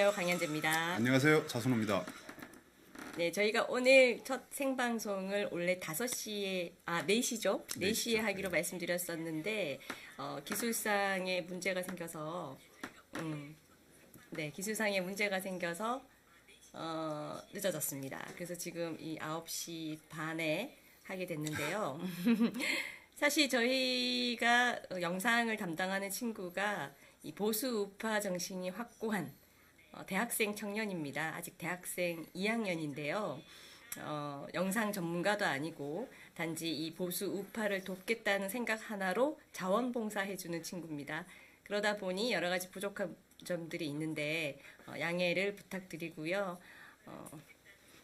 안녕하세요. 강현재입니다. 안녕하세요. 차순호입니다. 네, 저희가 오늘 첫 생방송을 원래 5시에, 4시죠? 4시에 하기로 말씀드렸었는데, 기술상의 문제가 생겨서, 기술상의 문제가 생겨서, 늦어졌습니다. 그래서 지금 이 9시 반에 하게 됐는데요. 사실 저희가 영상을 담당하는 친구가 이 보수 우파 정신이 확고한 대학생 청년입니다. 아직 대학생 2학년인데요. 영상 전문가도 아니고 단지 이 보수 우파를 돕겠다는 생각 하나로 자원봉사해주는 친구입니다. 그러다 보니 여러 가지 부족한 점들이 있는데 양해를 부탁드리고요.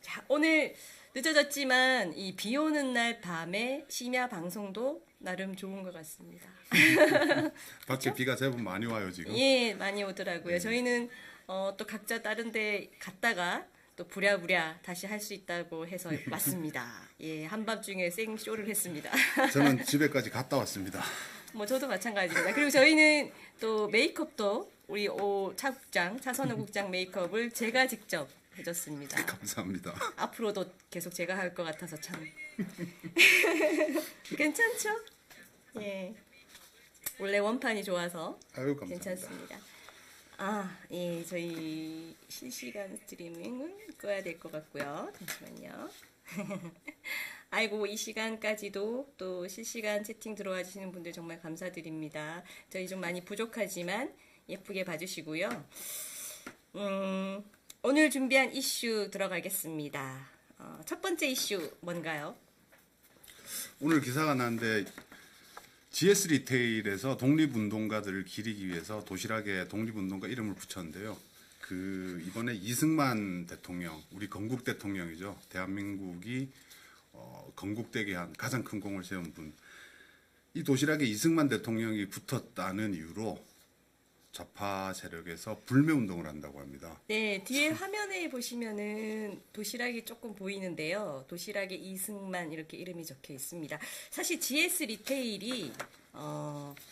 자, 오늘 늦어졌지만 이 비 오는 날 밤에 심야 방송도 나름 좋은 것 같습니다. 밖에 비가 제법 많이 와요 지금. 예, 많이 오더라고요. 저희는 또 각자 다른 데 갔다가 또 부랴부랴 다시 할 수 있다고 해서 왔습니다. 예, 한밤중에 생쇼를 했습니다. 저는 집에까지 갔다 왔습니다. 뭐 저도 마찬가지입니다. 그리고 저희는 또 메이크업도 우리 차선우 국장 메이크업을 제가 직접 해줬습니다. 감사합니다. 앞으로도 계속 제가 할 것 같아서 참 괜찮죠? 예, 원래 원판이 좋아서 아유, 감사합니다. 괜찮습니다. 예, 저희 실시간 스트리밍은 꺼야 될 것 같고요. 잠시만요. 아이고, 이 시간까지도 또 실시간 채팅 들어와 주시는 분들 정말 감사드립니다. 저희 좀 많이 부족하지만 예쁘게 봐주시고요. 오늘 준비한 이슈 들어가겠습니다. 첫 번째 이슈 뭔가요? 오늘 기사가 났는데 GS 리테일에서 독립운동가들을 기리기 위해서 도시락에 독립운동가 이름을 붙였는데요. 이번에 이승만 대통령, 우리 건국 대통령이죠. 대한민국이 건국되게 한 가장 큰 공을 세운 분. 이 도시락에 이승만 대통령이 붙었다는 이유로 좌파 세력에서 불매운동을 한다고 합니다. 네, 뒤에 화면에 보시면은 도시락이 조금 보이는데요. 도시락에 이승만 이렇게 이름이 적혀 있습니다. 사실 GS 리테일이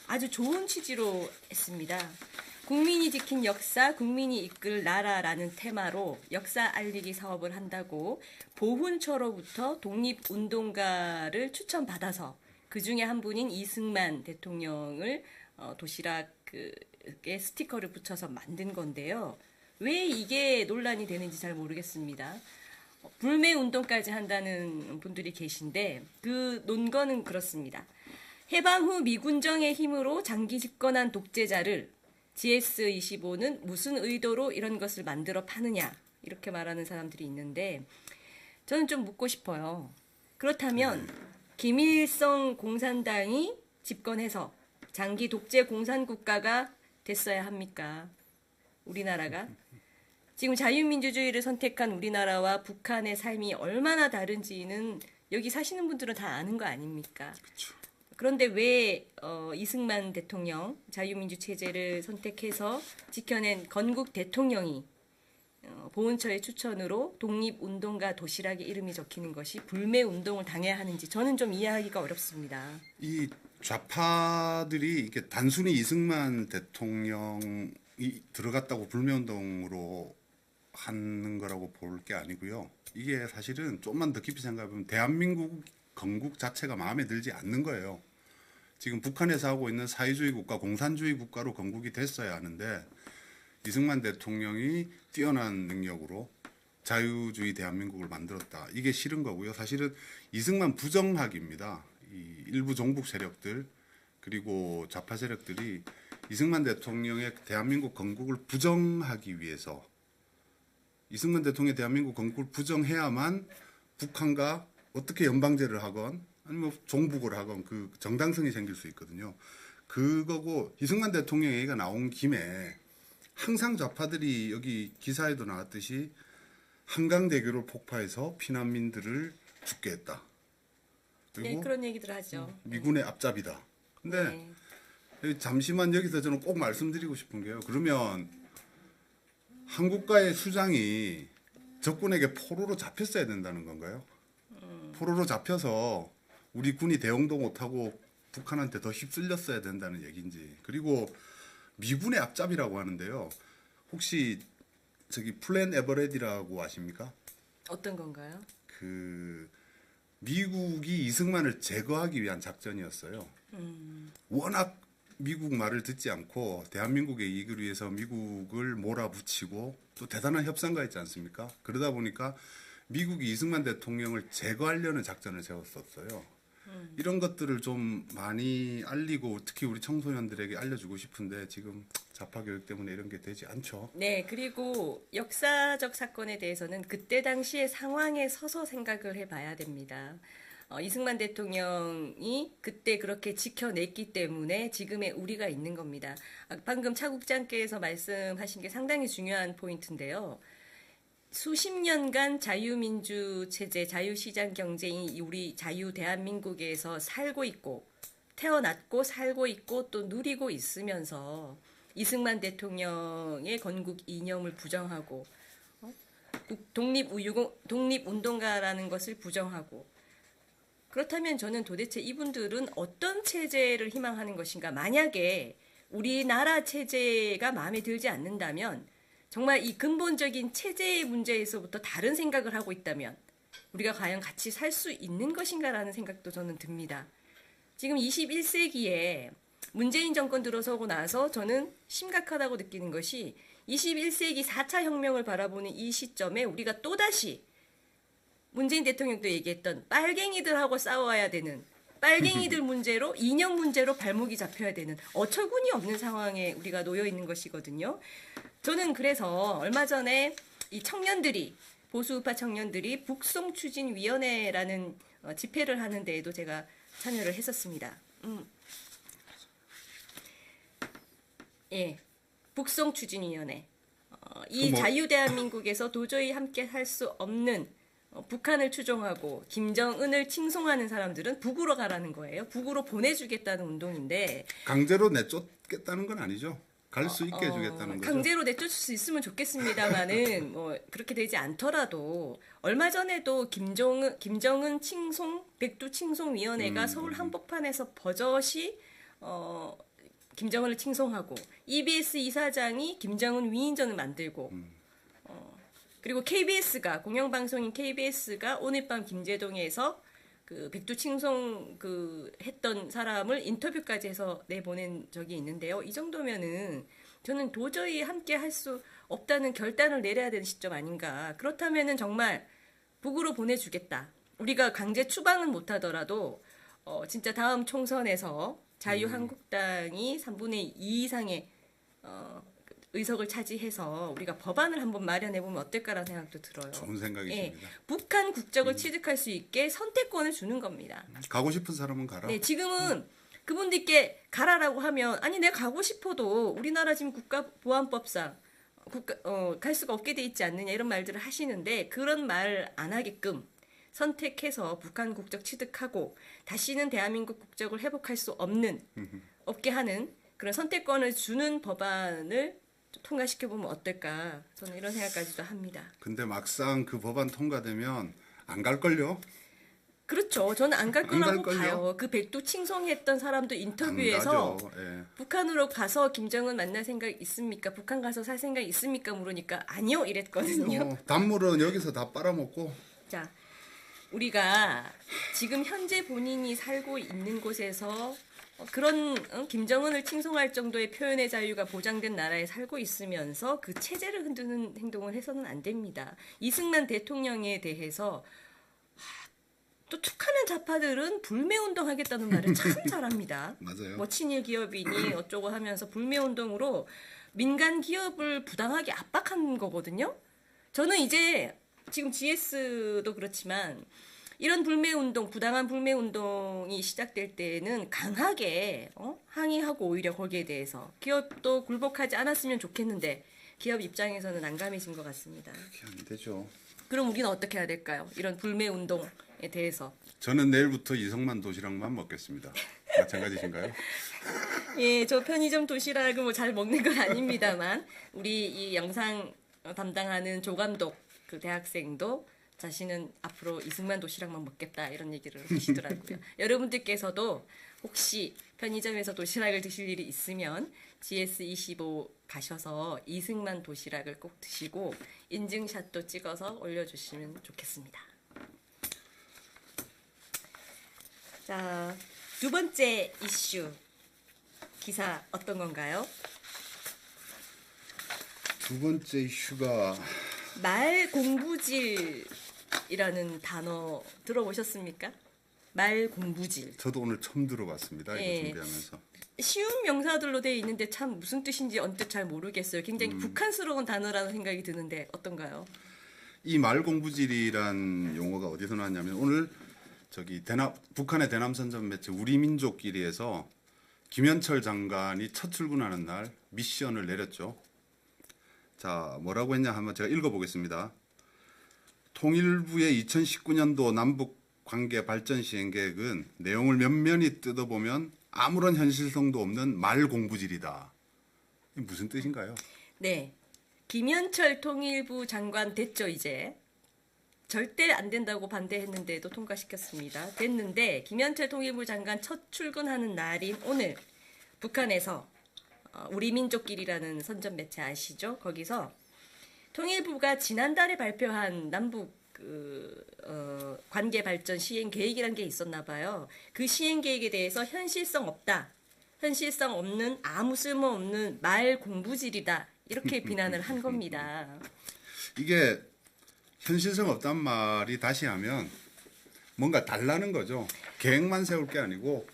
아주 좋은 취지로 했습니다. 국민이 지킨 역사, 국민이 이끌 나라라는 테마로 역사 알리기 사업을 한다고 보훈처로부터 독립운동가를 추천받아서 그 중에 한 분인 이승만 대통령을 도시락에 스티커를 붙여서 만든 건데요. 왜 이게 논란이 되는지 잘 모르겠습니다. 불매 운동까지 한다는 분들이 계신데 그 논거는 그렇습니다. 해방 후 미군정의 힘으로 장기 집권한 독재자를 GS25는 무슨 의도로 이런 것을 만들어 파느냐 이렇게 말하는 사람들이 있는데 저는 좀 묻고 싶어요. 그렇다면 김일성 공산당이 집권해서 장기 독재 공산국가가 됐어야 합니까? 우리나라가? 지금 자유민주주의를 선택한 우리나라와 북한의 삶이 얼마나 다른지는 여기 사시는 분들은 다 아는 거 아닙니까? 그렇죠. 그런데 왜 이승만 대통령 자유민주 체제를 선택해서 지켜낸 건국 대통령이 보훈처의 추천으로 독립운동가 도시락에 이름이 적히는 것이 불매운동을 당해야 하는지 저는 좀 이해하기가 어렵습니다. 이 좌파들이 이렇게 단순히 이승만 대통령이 들어갔다고 불매운동으로 하는 거라고 볼 게 아니고요. 이게 사실은 좀만 더 깊이 생각해보면 대한민국 건국 자체가 마음에 들지 않는 거예요. 지금 북한에서 하고 있는 사회주의 국가, 공산주의 국가로 건국이 됐어야 하는데 이승만 대통령이 뛰어난 능력으로 자유주의 대한민국을 만들었다. 이게 싫은 거고요. 사실은 이승만 부정학입니다. 이 일부 종북 세력들 그리고 좌파 세력들이 이승만 대통령의 대한민국 건국을 부정하기 위해서 이승만 대통령의 대한민국 건국을 부정해야만 북한과 어떻게 연방제를 하건 아니면 종북을 하건 그 정당성이 생길 수 있거든요. 그거고 이승만 대통령 얘기가 나온 김에 항상 좌파들이 여기 기사에도 나왔듯이 한강대교를 폭파해서 피난민들을 죽게 했다. 그리고 네, 그런 얘기들 하죠. 미군의 앞잡이다. 근데 잠시만 여기서 저는 꼭 말씀드리고 싶은 게요. 그러면 한국과의 수장이 적군에게 포로로 잡혔어야 된다는 건가요? 포로로 잡혀서 우리 군이 대응도 못하고 북한한테 더 휩쓸렸어야 된다는 얘기인지. 그리고 미군의 앞잡이라고 하는데요. 혹시 저기 플랜 에버레디라고 아십니까? 어떤 건가요? 그 미국이 이승만을 제거하기 위한 작전이었어요. 워낙 미국 말을 듣지 않고 대한민국의 이익을 위해서 미국을 몰아붙이고 또 대단한 협상가였지 않습니까? 그러다 보니까 미국이 이승만 대통령을 제거하려는 작전을 세웠었어요. 이런 것들을 좀 많이 알리고 특히 우리 청소년들에게 알려주고 싶은데 지금 좌파 교육 때문에 이런 게 되지 않죠. 네, 그리고 역사적 사건에 대해서는 그때 당시의 상황에 서서 생각을 해봐야 됩니다. 이승만 대통령이 그때 그렇게 지켜냈기 때문에 지금의 우리가 있는 겁니다. 방금 차 국장께서 말씀하신 게 상당히 중요한 포인트인데요. 수십 년간 자유민주 체제, 자유시장 경제인 우리 자유 대한민국에서 살고 있고 태어났고 살고 있고 또 누리고 있으면서 이승만 대통령의 건국 이념을 부정하고 독립운동가라는 것을 부정하고 그렇다면 저는 도대체 이분들은 어떤 체제를 희망하는 것인가? 만약에 우리나라 체제가 마음에 들지 않는다면 정말 이 근본적인 체제의 문제에서부터 다른 생각을 하고 있다면 우리가 과연 같이 살 수 있는 것인가라는 생각도 저는 듭니다. 지금 21세기에 문재인 정권 들어서고 나서 저는 심각하다고 느끼는 것이 21세기 4차 혁명을 바라보는 이 시점에 우리가 또다시 문재인 대통령도 얘기했던 빨갱이들하고 싸워야 되는 빨갱이들 문제로 이념 문제로 발목이 잡혀야 되는 어처구니 없는 상황에 우리가 놓여 있는 것이거든요. 저는 그래서 얼마 전에 이 청년들이 보수우파 청년들이 북송추진위원회라는 집회를 하는 데에도 제가 참여를 했었습니다. 예, 북송추진위원회. 이 자유대한민국에서 도저히 함께 할 수 없는 북한을 추종하고 김정은을 칭송하는 사람들은 북으로 가라는 거예요. 북으로 보내주겠다는 운동인데 강제로 내쫓겠다는 건 아니죠. 갈 수 있게 해주겠다는 거죠. 강제로 내쫓을 수 있으면 좋겠습니다만은 뭐 그렇게 되지 않더라도 얼마 전에도 김정은 칭송 백두 칭송 위원회가 서울 한복판에서 버젓이 김정은을 칭송하고 EBS 이사장이 김정은 위인전을 만들고 그리고 KBS가 공영방송인 KBS가 오늘 밤 김제동에서 그 백두 칭송 했던 사람을 인터뷰까지 해서 내보낸 적이 있는데요. 이 정도면은 저는 도저히 함께 할 수 없다는 결단을 내려야 되는 시점 아닌가. 그렇다면은 정말 북으로 보내주겠다. 우리가 강제 추방은 못하더라도 진짜 다음 총선에서 자유한국당이 3분의 2 이상의 의석을 차지해서 우리가 법안을 한번 마련해보면 어떨까라는 생각도 들어요. 좋은 생각이십니다. 북한 국적을 취득할 수 있게 선택권을 주는 겁니다. 가고 싶은 사람은 가라. 네, 지금은 그분들께 가라라고 하면 아니 내가 가고 싶어도 우리나라 지금 국가보안법상 갈 수가 없게 돼 있지 않느냐 이런 말들을 하시는데 그런 말 안 하게끔 선택해서 북한 국적 취득하고 다시는 대한민국 국적을 회복할 수 없게 하는 그런 선택권을 주는 법안을 통과시켜보면 어떨까 저는 이런 생각까지도 합니다. 근데 막상 그 법안 통과되면 안 갈걸요? 그렇죠. 저는 안 갈 거라고 갈걸요? 봐요. 그 백두 칭송했던 사람도 인터뷰에서 안 가죠. 예. 북한으로 가서 김정은 만날 생각 있습니까? 북한 가서 살 생각 있습니까? 물으니까 아니요 이랬거든요. 단물은 여기서 다 빨아먹고 자, 우리가 지금 현재 본인이 살고 있는 곳에서 그런 김정은을 칭송할 정도의 표현의 자유가 보장된 나라에 살고 있으면서 그 체제를 흔드는 행동을 해서는 안 됩니다. 이승만 대통령에 대해서 또 툭하면 좌파들은 불매운동 하겠다는 말을 참 잘합니다. 맞아요. 뭐 친일 기업이니 어쩌고 하면서 불매운동으로 민간 기업을 부당하게 압박한 거거든요. 저는 이제 지금 GS도 그렇지만 이런 불매운동, 부당한 불매운동이 시작될 때는 강하게 항의하고 오히려 거기에 대해서 기업도 굴복하지 않았으면 좋겠는데 기업 입장에서는 난감해진 것 같습니다. 그렇게 안 되죠. 그럼 우리는 어떻게 해야 될까요? 이런 불매운동에 대해서. 저는 내일부터 이성만 도시락만 먹겠습니다. 마찬가지신가요? 예, 저 편의점 도시락을 뭐 잘 먹는 건 아닙니다만 우리 이 영상 담당하는 조감독 그 대학생도 자신은 앞으로 이승만 도시락만 먹겠다 이런 얘기를 하시더라고요. 여러분들께서도 혹시 편의점에서 도시락을 드실 일이 있으면 GS25 가셔서 이승만 도시락을 꼭 드시고 인증샷도 찍어서 올려주시면 좋겠습니다. 자, 두 번째 이슈 기사 어떤 건가요? 두 번째 이슈가 말공부질이라는 단어 들어보셨습니까? 말공부질. 저도 오늘 처음 들어봤습니다. 이거 예. 준비하면서. 쉬운 명사들로 되어 있는데 참 무슨 뜻인지 언뜻 잘 모르겠어요. 굉장히 북한스러운 단어라는 생각이 드는데 어떤가요? 이 말공부질이란 용어가 어디서 나왔냐면 오늘 북한의 대남선전 매체 우리민족끼리에서 김현철 장관이 첫 출근하는 날 미션을 내렸죠. 자, 뭐라고 했냐 한번 제가 읽어보겠습니다. 통일부의 2019년도 남북 관계 발전 시행 계획은 내용을 면면히 뜯어보면 아무런 현실성도 없는 말공부질이다. 이게 무슨 뜻인가요? 네. 김현철 통일부 장관 됐죠, 이제. 절대 안 된다고 반대했는데도 통과시켰습니다. 됐는데 김현철 통일부 장관 첫 출근하는 날인 오늘 북한에서 우리민족끼리라는 선전 매체 아시죠? 거기서 통일부가 지난달에 발표한 남북 관계 발전 시행 계획이라는 게 있었나 봐요. 그 시행 계획에 대해서 현실성 없다. 현실성 없는 아무 쓸모없는 말 공부질이다. 이렇게 비난을 한 겁니다. 이게 현실성 없단 말이 다시 하면 뭔가 달라는 거죠. 계획만 세울 게 아니고.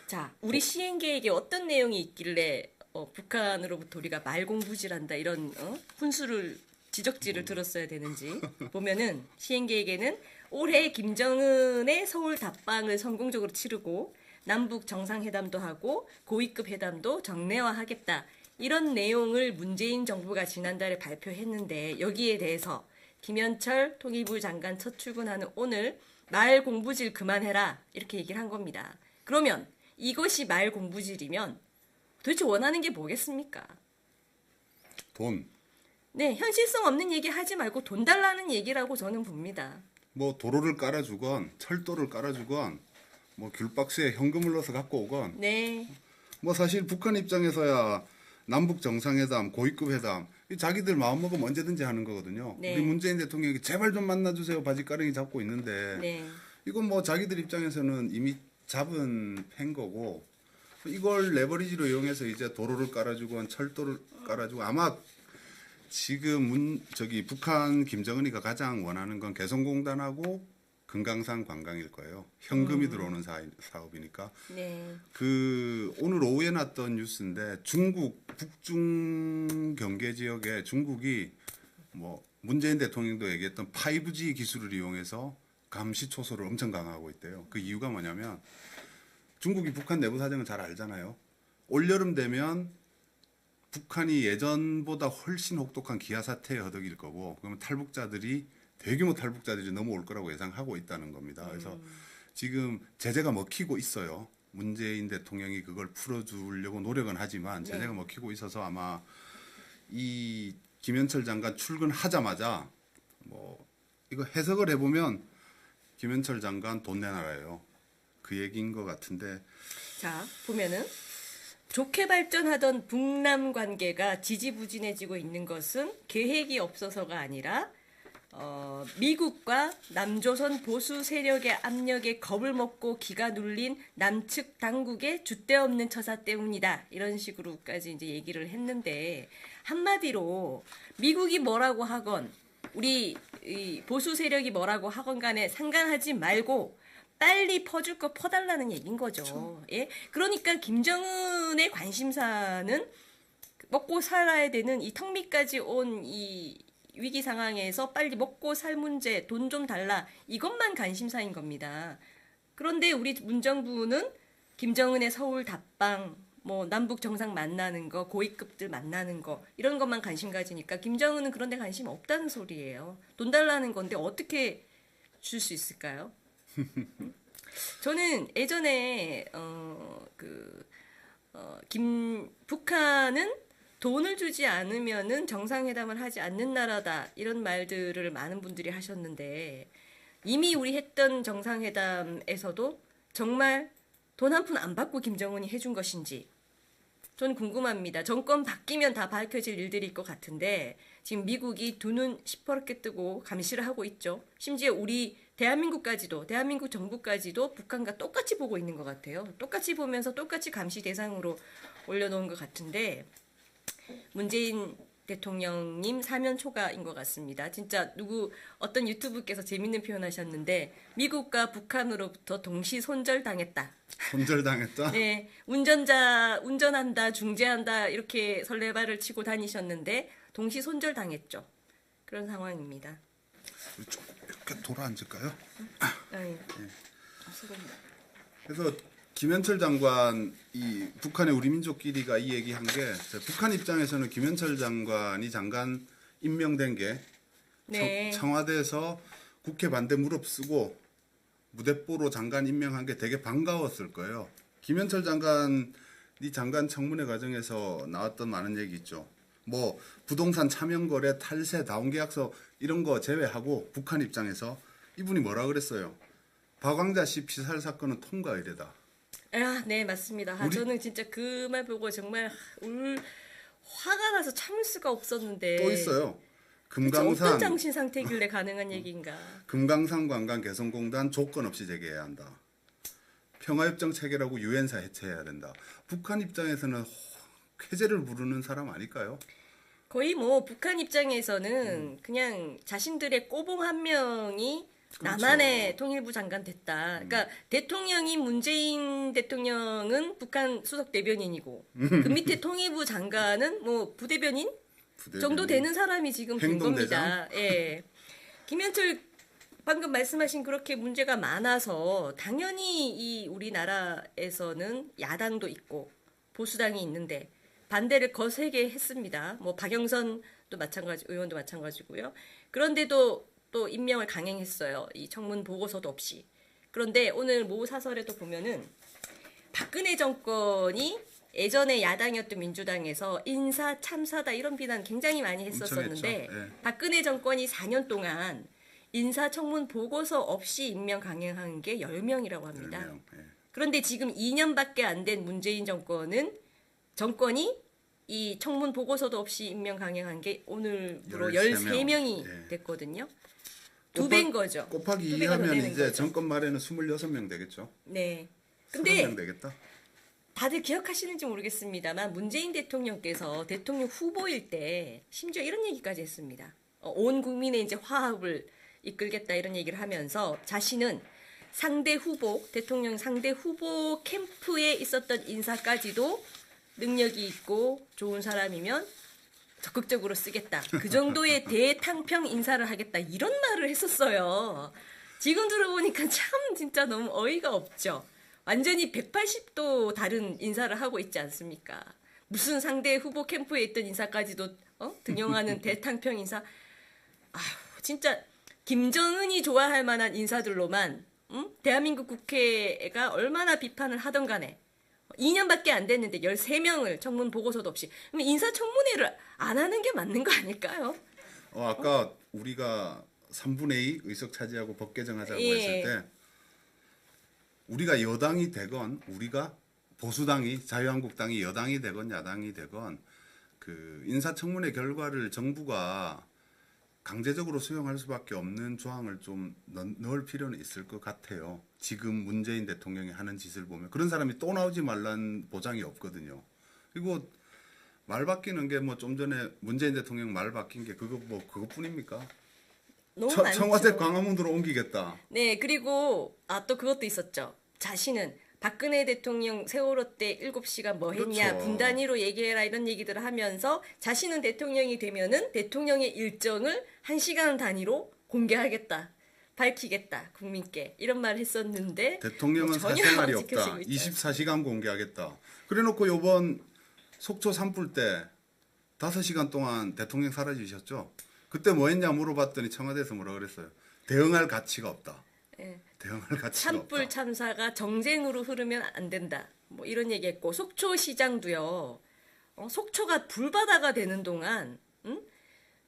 자, 우리 시행 계획에 어떤 내용이 있길래 북한으로부터 우리가 말공부질한다 이런 훈수를 지적질을 들었어야 되는지 보면은 시행 계획에는 올해 김정은의 서울 답방을 성공적으로 치르고 남북 정상회담도 하고 고위급 회담도 정례화하겠다 이런 내용을 문재인 정부가 지난달에 발표했는데 여기에 대해서 김현철 통일부 장관 첫 출근하는 오늘 말 공부질 그만해라 이렇게 얘기를 한 겁니다. 그러면 이것이 말 공부질이면 도대체 원하는 게 뭐겠습니까? 돈. 네, 현실성 없는 얘기 하지 말고 돈 달라는 얘기라고 저는 봅니다. 뭐 도로를 깔아주건 철도를 깔아주건 뭐 귤박스에 현금을 넣어서 갖고 오건 네, 뭐 사실 북한 입장에서야 남북 정상회담, 고위급 회담 자기들 마음먹으면 언제든지 하는 거거든요. 네. 우리 문재인 대통령이 제발 좀 만나주세요. 바지가랑이 잡고 있는데 네, 이건 뭐 자기들 입장에서는 이미 잡은 팬 거고 이걸 레버리지로 이용해서 이제 도로를 깔아주건 철도를 깔아주고 아마 지금 북한 김정은이가 가장 원하는 건 개성공단하고 금강산 관광일 거예요. 현금이 들어오는 사업이니까. 네, 오늘 오후에 났던 뉴스인데 중국 북중 경계 지역에 중국이 뭐 문재인 대통령도 얘기했던 5G 기술을 이용해서 감시 초소를 엄청 강화하고 있대요. 그 이유가 뭐냐면 중국이 북한 내부 사정을 잘 알잖아요. 올여름 되면 북한이 예전보다 훨씬 혹독한 기아 사태에 허덕일 거고 그러면 대규모 탈북자들이 넘어올 거라고 예상하고 있다는 겁니다. 그래서 지금 제재가 먹히고 있어요. 문재인 대통령이 그걸 풀어주려고 노력은 하지만 제재가 먹히고 있어서 아마 이 김현철 장관 출근하자마자 뭐 이거 해석을 해보면 김현철 장관 돈 내놔라요. 그 얘기인 것 같은데. 자, 보면은 좋게 발전하던 북남 관계가 지지부진해지고 있는 것은 계획이 없어서가 아니라 미국과 남조선 보수 세력의 압력에 겁을 먹고 기가 눌린 남측 당국의 줏대 없는 처사 때문이다. 이런 식으로까지 이제 얘기를 했는데 한마디로 미국이 뭐라고 하건 우리 이 보수 세력이 뭐라고 하건 간에 상관하지 말고 빨리 퍼줄 거 퍼달라는 얘기인 거죠. 그렇죠. 예, 그러니까 김정은의 관심사는 먹고 살아야 되는 이 턱 밑까지 온 이 위기 상황에서 빨리 먹고 살 문제, 돈 좀 달라 이것만 관심사인 겁니다. 그런데 우리 문정부는 김정은의 서울 답방, 뭐 남북 정상 만나는 거, 고위급들 만나는 거 이런 것만 관심 가지니까 김정은은 그런 데 관심 없다는 소리예요. 돈 달라는 건데 어떻게 줄 수 있을까요? 저는 예전에 북한은 돈을 주지 않으면은 정상회담을 하지 않는 나라다 이런 말들을 많은 분들이 하셨는데 이미 우리 했던 정상회담에서도 정말 돈 한 푼 안 받고 김정은이 해준 것인지 저는 궁금합니다. 정권 바뀌면 다 밝혀질 일들일 것 같은데 지금 미국이 두 눈 시퍼렇게 뜨고 감시를 하고 있죠. 심지어 우리 대한민국 정부까지도 북한과 똑같이 보고 있는 것 같아요. 똑같이 보면서 똑같이 감시 대상으로 올려놓은 것 같은데 문재인 대통령님 사면 초과인 것 같습니다. 진짜 어떤 유튜브께서 재밌는 표현하셨는데 미국과 북한으로부터 동시 손절당했다. 손절당했다. 네, 운전한다, 중재한다 이렇게 설레발을 치고 다니셨는데 동시 손절당했죠. 그런 상황입니다. 우리 조금 이렇게 돌아 앉을까요? 네. 수고합니다. 그래서 김현철 장관 이 북한의 우리 민족끼리가 이 얘기한 게 북한 입장에서는 김현철 장관이 장관 임명된 게 네. 청와대에서 국회 반대 무릅쓰고 무대뽀로 장관 임명한 게 되게 반가웠을 거예요. 김현철 장관이 장관 청문회 과정에서 나왔던 많은 얘기 있죠. 뭐 부동산 차명거래 탈세 다운계약서 이런 거 제외하고 북한 입장에서 이분이 뭐라 그랬어요? 박광자 씨 피살 사건은 통과 의례다. 아, 네, 맞습니다. 저는 진짜 그 말 보고 정말 화가 나서 참을 수가 없었는데. 또 있어요. 어떤 정신 상태길래 가능한 얘기인가. 금강산 관광 개성공단 조건 없이 재개해야 한다. 평화협정 체결하고 유엔사 해체해야 된다. 북한 입장에서는 쾌재를 부르는 사람 아닐까요? 거의 뭐 북한 입장에서는 그냥 자신들의 꼬봉 한 명이 그렇죠. 남한의 통일부 장관 됐다. 그러니까 대통령인 문재인 대통령은 북한 수석 대변인이고 그 밑에 통일부 장관은 뭐 부대변인 정도 되는 사람이 지금 된 겁니다. 예. 김현철 방금 말씀하신 그렇게 문제가 많아서 당연히 이 우리나라에서는 야당도 있고 보수당이 있는데 반대를 거세게 했습니다. 뭐 박영선도 마찬가지, 의원도 마찬가지고요. 그런데도 또 임명을 강행했어요. 이 청문 보고서도 없이. 그런데 오늘 모 사설에도 보면은 박근혜 정권이 예전에 야당이었던 민주당에서 인사 참사다 이런 비난 굉장히 많이 했었었는데 네. 박근혜 정권이 4년 동안 인사청문 보고서 없이 임명 강행한 게 10명이라고 합니다. 10명, 예. 그런데 지금 2년밖에 안 된 문재인 정권이 이 청문 보고서도 없이 임명 강행한 게 오늘부로 13명이 예. 됐거든요. 두 배인 거죠. 곱하기 두 2 배가 더 하면 되는 이제 거죠. 정권 말에는 26명 되겠죠. 네. 30명 근데 되겠다. 다들 기억하시는지 모르겠습니다만 문재인 대통령께서 대통령 후보일 때 심지어 이런 얘기까지 했습니다. 온 국민의 이제 화합을 이끌겠다 이런 얘기를 하면서 자신은 대통령 상대 후보 캠프에 있었던 인사까지도 능력이 있고 좋은 사람이면 적극적으로 쓰겠다. 그 정도의 대탕평 인사를 하겠다. 이런 말을 했었어요. 지금 들어보니까 참 진짜 너무 어이가 없죠. 완전히 180도 다른 인사를 하고 있지 않습니까? 무슨 상대 후보 캠프에 있던 인사까지도 등용하는 대탕평 인사. 진짜 김정은이 좋아할 만한 인사들로만 대한민국 국회가 얼마나 비판을 하던 간에 2년밖에 안 됐는데 13명을 청문 보고서도 없이 그럼 인사청문회를 안 하는 게 맞는 거 아닐까요? 아까 우리가 3분의 2 의석 차지하고 법 개정하자고 예. 했을 때 우리가 여당이 되건 우리가 보수당이 자유한국당이 여당이 되건 야당이 되건 그 인사청문회 결과를 정부가 강제적으로 수용할 수밖에 없는 조항을 좀 넣을 필요는 있을 것 같아요. 지금 문재인 대통령이 하는 짓을 보면 그런 사람이 또 나오지 말라는 보장이 없거든요. 그리고 말 바뀌는 게 뭐 좀 전에 문재인 대통령 말 바뀐 게 그것뿐입니까? 너무 많죠. 청와대 광화문으로 옮기겠다. 네, 그리고 또 그것도 있었죠. 자신은 박근혜 대통령 세월호 때 7시간 뭐 했냐, 그렇죠. 분 단위로 얘기해라 이런 얘기들을 하면서 자신은 대통령이 되면은 대통령의 일정을 1시간 단위로 공개하겠다. 밝히겠다. 국민께. 이런 말을 했었는데 대통령은 뭐 전혀 사생활이 안 없다. 지켜지고 있죠. 24시간 공개하겠다. 그래놓고 요번 속초 산불 때 5시간 동안 대통령 사라지셨죠. 그때 뭐 했냐 물어봤더니 청와대에서 뭐라 그랬어요. 대응할 가치가 없다. 예. 대응할 가치가 산불 없다. 참사가 정쟁으로 흐르면 안 된다. 뭐 이런 얘기했고 속초시장도요. 속초가 불바다가 되는 동안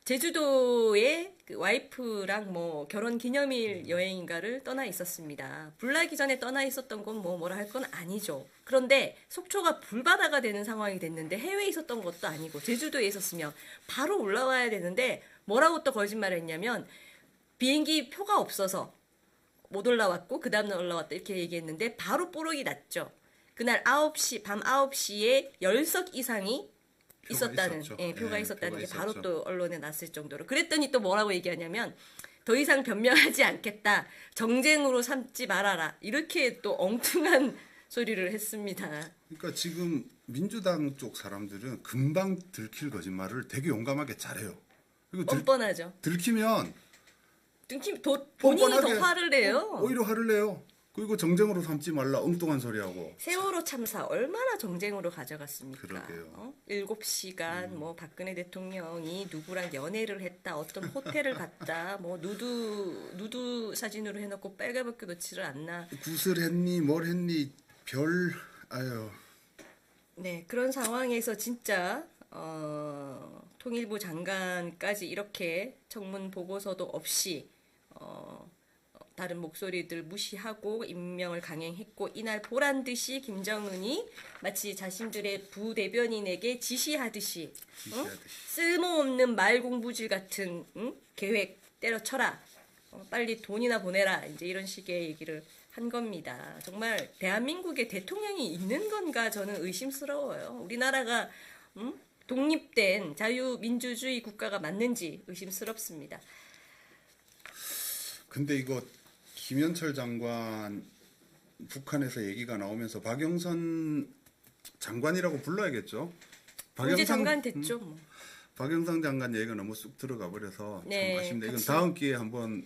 제주도에 그 와이프랑 뭐 결혼 기념일 여행인가를 떠나 있었습니다. 불나기 전에 떠나 있었던 건 뭐라 할 건 아니죠. 그런데 속초가 불바다가 되는 상황이 됐는데 해외에 있었던 것도 아니고 제주도에 있었으면 바로 올라와야 되는데 뭐라고 또 거짓말을 했냐면 비행기 표가 없어서 못 올라왔고 그 다음날 올라왔다 이렇게 얘기했는데 바로 뽀록이 났죠. 그날 9시 밤 9시에 10석 이상이 있었다는 표가 있었다는 게 바로 또 언론에 났을 정도로 그랬더니 또 뭐라고 얘기하냐면 더 이상 변명하지 않겠다. 정쟁으로 삼지 말아라. 이렇게 또 엉뚱한 소리를 했습니다. 그러니까 지금 민주당 쪽 사람들은 금방 들킬 거짓말을 되게 용감하게 잘해요. 그리고 뻔뻔하죠. 들키면 본인이 더 화를 내요. 오히려 화를 내요. 그리고 정쟁으로 삼지 말라 엉뚱한 소리하고. 세월호 참사 얼마나 정쟁으로 가져갔습니까? 그러게요. 7시간 뭐 박근혜 대통령이 누구랑 연애를 했다. 어떤 호텔을 갔다. 뭐 누드 사진으로 해놓고 빨간밖에 놓지를 않나. 굿을 했니 뭘 했니 별 아유. 네, 그런 상황에서 진짜 통일부 장관까지 이렇게 청문 보고서도 없이 다른 목소리들 무시하고 임명을 강행했고 이날 보란 듯이 김정은이 마치 자신들의 부대변인에게 지시하듯이 쓸모없는 말공부질 같은 계획 때려쳐라. 빨리 돈이나 보내라. 이제 이런 식의 얘기를 한 겁니다. 정말 대한민국에 대통령이 있는 건가 저는 의심스러워요. 우리나라가 독립된 자유민주주의 국가가 맞는지 의심스럽습니다. 근데 이거 김현철 장관 북한에서 얘기가 나오면서 박영선 장관이라고 불러야겠죠. 이제 장관 됐죠. 뭐. 박영선 장관 얘기가 너무 쑥 들어가 버려서 네, 참 아쉽네요. 이건 같이. 다음 기회에 한번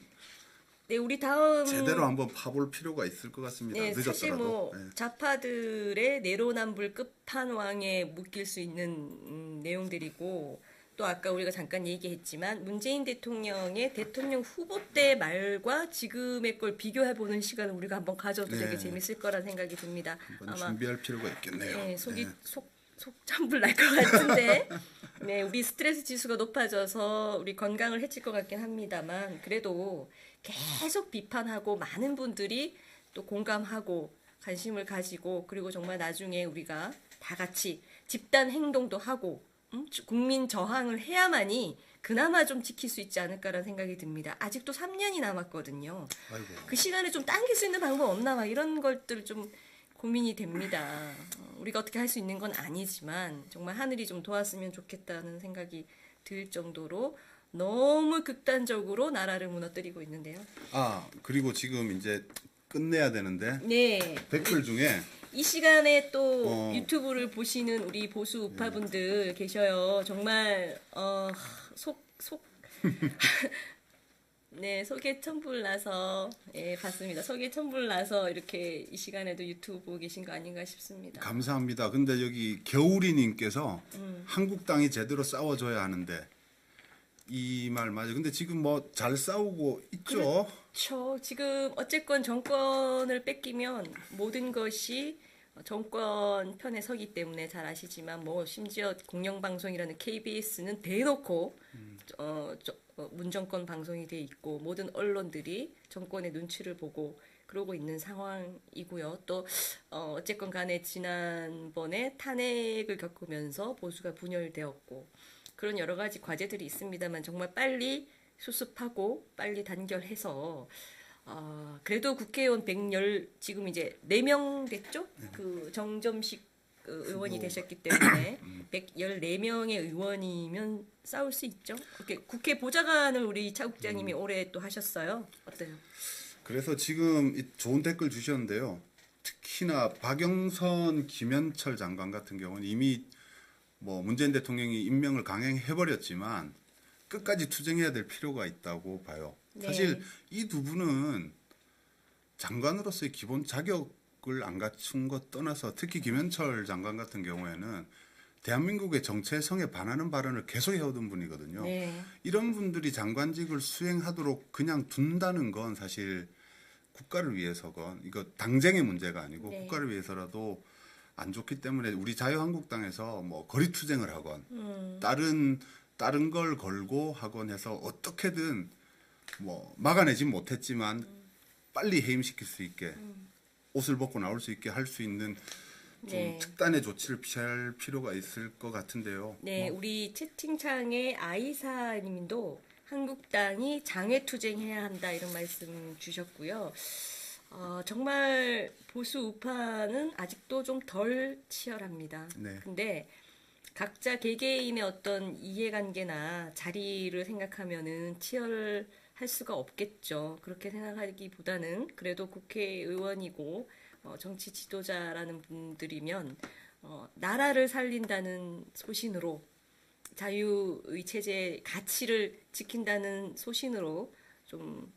네, 우리 다음 제대로 한번 파볼 필요가 있을 것 같습니다. 네, 사실 늦었더라도. 뭐 네. 좌파들의 내로남불 끝판왕에 묶일 수 있는 내용들이고 또 아까 우리가 잠깐 얘기했지만 문재인 대통령의 대통령 후보 때 말과 지금의 걸 비교해보는 시간을 우리가 한번 가져도 되게 재밌을 거란 생각이 듭니다. 한번 준비할 필요가 있겠네요. 네, 속찬불 날 것 같은데 네, 우리 스트레스 지수가 높아져서 우리 건강을 해칠 것 같긴 합니다만 그래도 계속 비판하고 많은 분들이 또 공감하고 관심을 가지고 그리고 정말 나중에 우리가 다 같이 집단 행동도 하고 국민 저항을 해야만이 그나마 좀 지킬 수 있지 않을까라는 생각이 듭니다. 아직도 3년이 남았거든요. 아이고. 그 시간을 좀 당길 수 있는 방법 없나 막 이런 것들 좀 고민이 됩니다. 우리가 어떻게 할 수 있는 건 아니지만 정말 하늘이 좀 도왔으면 좋겠다는 생각이 들 정도로 너무 극단적으로 나라를 무너뜨리고 있는데요. 그리고 지금 이제 끝내야 되는데 네. 댓글 중에 이 시간에 또 유튜브를 보시는 우리 보수 우파분들 계셔요. 정말 네, 속에 천불 나서 봤습니다. 속에 천불 나서 이렇게 이 시간에도 유튜브 보고 계신 거 아닌가 싶습니다. 감사합니다. 근데 여기 겨울이님께서 한국당이 제대로 싸워줘야 하는데 이 말 맞아요. 근데 지금 뭐 잘 싸우고 있죠. 그렇죠. 지금 어쨌건 정권을 뺏기면 모든 것이 정권 편에 서기 때문에 잘 아시지만 뭐 심지어 공영방송이라는 KBS는 대놓고 문정권 방송이 돼 있고 모든 언론들이 정권의 눈치를 보고 그러고 있는 상황이고요. 또 어쨌건 간에 지난번에 탄핵을 겪으면서 보수가 분열되었고 그런 여러 가지 과제들이 있습니다만 정말 빨리 수습하고 빨리 단결해서 그래도 국회의원 110 지금 이제 4명 됐죠? 그 정점식 의원이 되셨기 때문에 114명의 의원이면 싸울 수 있죠. 국회 보좌관을 우리 차 국장님이 올해 또 하셨어요. 어때요? 그래서 지금 좋은 댓글 주셨는데요. 특히나 박영선, 김현철 장관 같은 경우는 이미 뭐 문재인 대통령이 임명을 강행해버렸지만 끝까지 투쟁해야 될 필요가 있다고 봐요. 네. 사실 이 두 분은 장관으로서의 기본 자격을 안 갖춘 것 떠나서 특히 김현철 장관 같은 경우에는 대한민국의 정체성에 반하는 발언을 계속 해오던 분이거든요. 네. 이런 분들이 장관직을 수행하도록 그냥 둔다는 건 사실 국가를 위해서건 이거 당쟁의 문제가 아니고 네. 국가를 위해서라도 안 좋기 때문에 우리 자유한국당에서 뭐 거리투쟁을 하건 다른 다른 걸 걸고 하곤 해서 어떻게든 뭐 막아내진 못했지만 빨리 해임시킬 수 있게 옷을 벗고 나올 수 있게 할 수 있는 좀 네. 특단의 조치를 취할 필요가 있을 것 같은데요. 네, 우리 채팅창에 아이사님도 한국당이 장외투쟁해야 한다 이런 말씀 주셨고요. 정말 보수 우파는 아직도 좀 덜 치열합니다. 네. 근데 각자 개개인의 어떤 이해관계나 자리를 생각하면은 치열할 수가 없겠죠. 그렇게 생각하기보다는 그래도 국회의원이고 정치 지도자라는 분들이면 나라를 살린다는 소신으로 자유의 체제의 가치를 지킨다는 소신으로 좀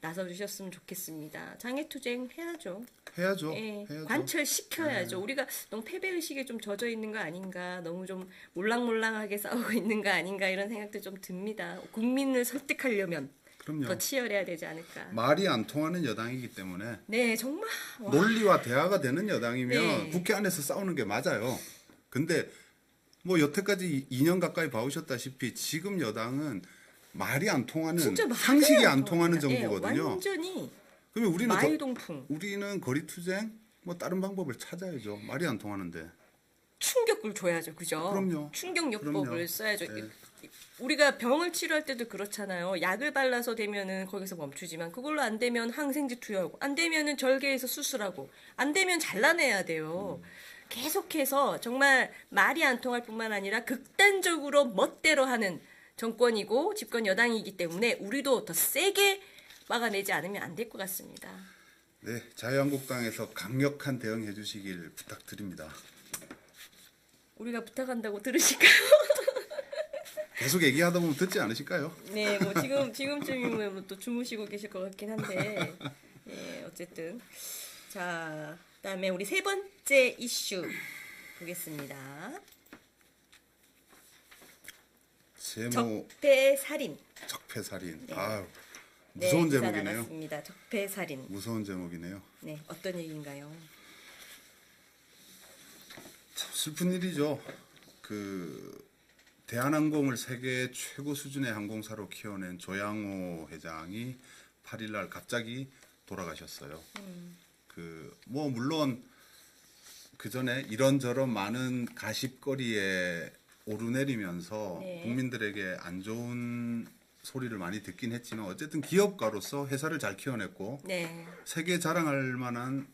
나서주셨으면 좋겠습니다. 장애투쟁 해야죠. 해야죠. 예, 해야죠. 관철시켜야죠. 우리가 너무 패배의식에 좀 젖어 있는 거 아닌가, 너무 좀 몰랑몰랑하게 싸우고 있는 거 아닌가 이런 생각도 좀 듭니다. 국민을 설득하려면 그럼요. 더 치열해야 되지 않을까. 말이 안 통하는 여당이기 때문에 네, 정말 와, 논리와 대화가 되는 여당이면 네. 국회 안에서 싸우는 게 맞아요. 근데 뭐 여태까지 2년 가까이 봐오셨다시피 지금 여당은 말이 안 통하는 진짜 말이 상식이 안 통합니다. 통하는 정부거든요. 예, 완전히 그러면 우리는 마이동풍. 우리는 거리투쟁 뭐 다른 방법을 찾아야죠. 말이 안 통하는데. 충격을 줘야죠, 그죠? 그럼요. 충격요법을 그럼요. 써야죠. 네. 우리가 병을 치료할 때도 그렇잖아요. 약을 발라서 되면은 거기서 멈추지만 그걸로 안 되면 항생제 투여하고 안 되면은 절개해서 수술하고 안 되면 잘라내야 돼요. 계속해서 정말 말이 안 통할 뿐만 아니라 극단적으로 멋대로 하는 정권이고 집권 여당이기 때문에 우리도 더 세게 막아내지 않으면 안 될 것 같습니다. 네, 자유한국당에서 강력한 대응해 주시길 부탁드립니다. 우리가 부탁한다고 들으실까요? 계속 얘기하다 보면 듣지 않으실까요? 네, 뭐 지금쯤이면 뭐또 주무시고 계실 것 같긴 한데, 예, 어쨌든 자, 그다음에 우리 세 번째 이슈 보겠습니다. 제목 적폐살인. 적폐살인. 네. 아유, 네, 무서운 기사 제목이네요. 나갔습니다. 적폐살인. 무서운 제목이네요. 네, 어떤 얘기인가요? 참 슬픈 일이죠. 그 대한항공을 세계 최고 수준의 항공사로 키워낸 조양호 회장이 8일날 갑자기 돌아가셨어요. 그 뭐 물론 그 전에 이런저런 많은 가십거리에 오르내리면서 네. 국민들에게 안 좋은 소리를 많이 듣긴 했지만 어쨌든 기업가로서 회사를 잘 키워냈고 네, 세계 자랑할 만한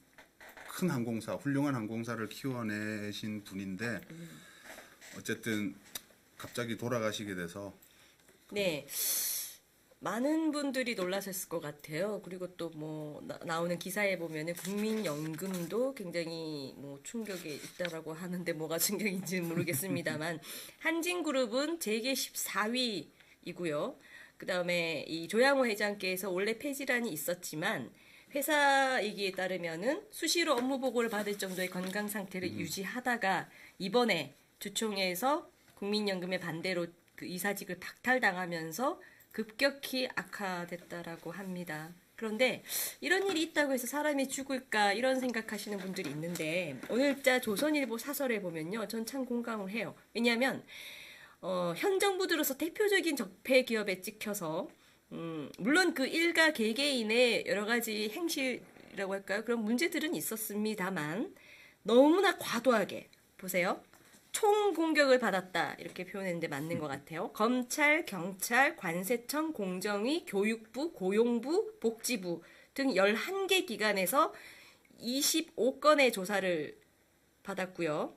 큰 항공사, 훌륭한 항공사를 키워내신 분인데 어쨌든 갑자기 돌아가시게 돼서 네. 많은 분들이 놀라셨을 것 같아요. 그리고 또 뭐 나오는 기사에 보면은 국민연금도 굉장히 뭐 충격에 있다라고 하는데 뭐가 충격인지는 모르겠습니다만 한진그룹은 재계 14위이고요. 그다음에 이 조양호 회장께서 원래 폐질환이 있었지만 회사 얘기에 따르면은 수시로 업무 보고를 받을 정도의 건강 상태를 유지하다가 이번에 주총회에서 국민연금의 반대로 그 이사직을 박탈당하면서 급격히 악화됐다라고 합니다. 그런데 이런 일이 있다고 해서 사람이 죽을까 이런 생각하시는 분들이 있는데 오늘자 조선일보 사설에 보면요, 전 참 공감을 해요. 왜냐하면 현 정부 들어서 대표적인 적폐 기업에 찍혀서 물론 그 일가 개개인의 여러 가지 행실이라고 할까요? 그런 문제들은 있었습니다만 너무나 과도하게 보세요. 총 공격을 받았다 이렇게 표현했는데 맞는 것 같아요. 검찰, 경찰, 관세청, 공정위, 교육부, 고용부, 복지부 등 11개 기관에서 25건의 조사를 받았고요.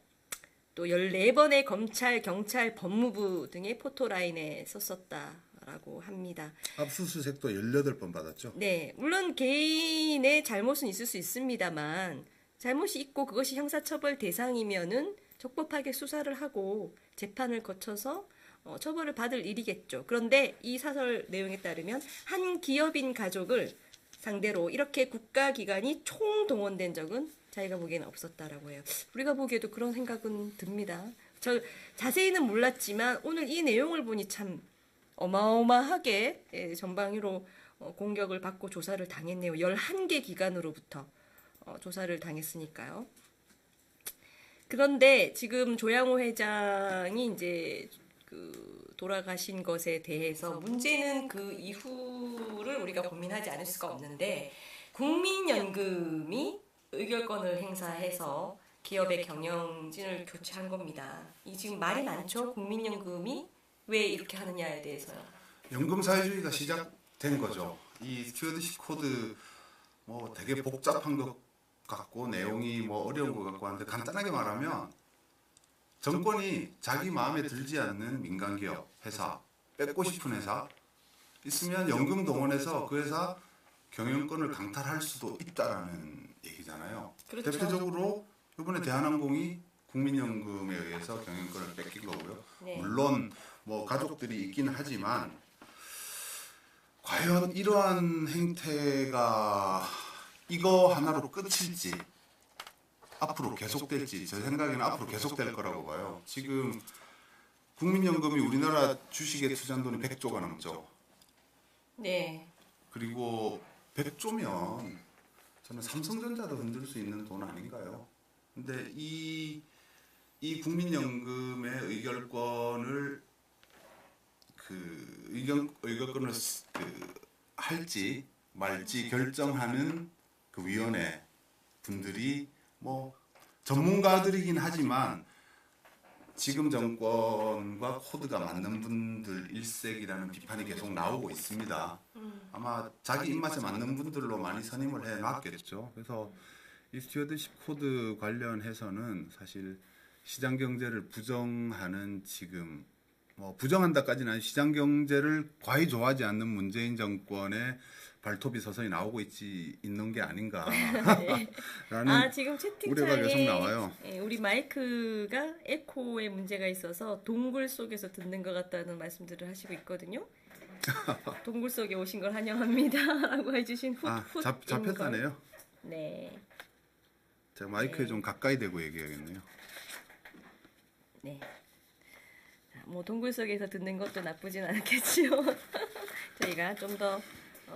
또 14번의 검찰, 경찰, 법무부 등의 포토라인에 썼었다라고 합니다. 압수수색도 18번 받았죠. 네, 물론 개인의 잘못은 있을 수 있습니다만 잘못이 있고 그것이 형사처벌 대상이면은 적법하게 수사를 하고 재판을 거쳐서 처벌을 받을 일이겠죠. 그런데 이 사설 내용에 따르면 한 기업인 가족을 상대로 이렇게 국가기관이 총동원된 적은 자기가 보기에는 없었다라고 해요. 우리가 보기에도 그런 생각은 듭니다. 저 자세히는 몰랐지만 오늘 이 내용을 보니 참 어마어마하게 전방위로 공격을 받고 조사를 당했네요. 11개 기관으로부터 조사를 당했으니까요. 그런데 지금 조양호 회장이 이제 돌아가신 것에 대해서 문제는 그 이후를 우리가 고민하지 않을 수가 없는데 국민연금이 의결권을 행사해서 기업의 경영진을 교체한 겁니다. 이 지금 말이 많죠? 국민연금이 왜 이렇게 하느냐에 대해서요. 연금 사회주의가 시작된 거죠. 이 스튜어드십 코드 뭐 되게 복잡한 것 같고 내용이 뭐 어려운 것 같고 하는데 간단하게 말하면 정권이 자기 마음에 들지 않는 민간기업, 회사, 뺏고 싶은 회사 있으면 연금 동원해서 그 회사 경영권을 강탈할 수도 있다라는 얘기잖아요. 그렇죠. 대표적으로 이번에 대한항공이 국민연금에 의해서 경영권을 뺏긴 거고요. 네. 물론 뭐 가족들이 있긴 하지만 과연 이러한 행태가 이거 하나로 끝일지 앞으로 계속될지 제 생각에는 앞으로 계속될 거라고 봐요. 지금 국민연금이 우리나라 주식에 투자한 돈이 100조가 넘죠. 네. 그리고 100조면 저는 삼성전자도 흔들 수 있는 돈 아닌가요? 근데 이 국민연금의 의결권을 의결권을 할지 말지 결정하는 그 위원회 분들이 뭐 전문가들이긴 하지만 지금 정권과 코드가 맞는 분들 일색이라는 비판이 계속 나오고 있습니다. 아마 자기 입맛에 맞는 분들로 많이 선임을 해놨겠죠. 그래서 이 스튜어드십 코드 관련해서는 사실 시장 경제를 부정하는 지금 뭐 부정한다까지는 아니고 시장 경제를 과히 좋아하지 않는 문재인 정권의 발톱이 서서히 나오고 있는 게 아닌가라는 지금 우려가 계속 채팅창에 나와요. 우리 마이크가 에코에 문제가 있어서 동굴 속에서 듣는 것 같다는 말씀들을 하시고 있거든요. 동굴 속에 오신 걸 환영합니다라고 해주신 훗훗 잡혔다네요. 네. 제가 마이크에 좀 가까이 대고 얘기해야겠네요. 네. 뭐 동굴 속에서 듣는 것도 나쁘진 않겠지요. 저희가 좀 더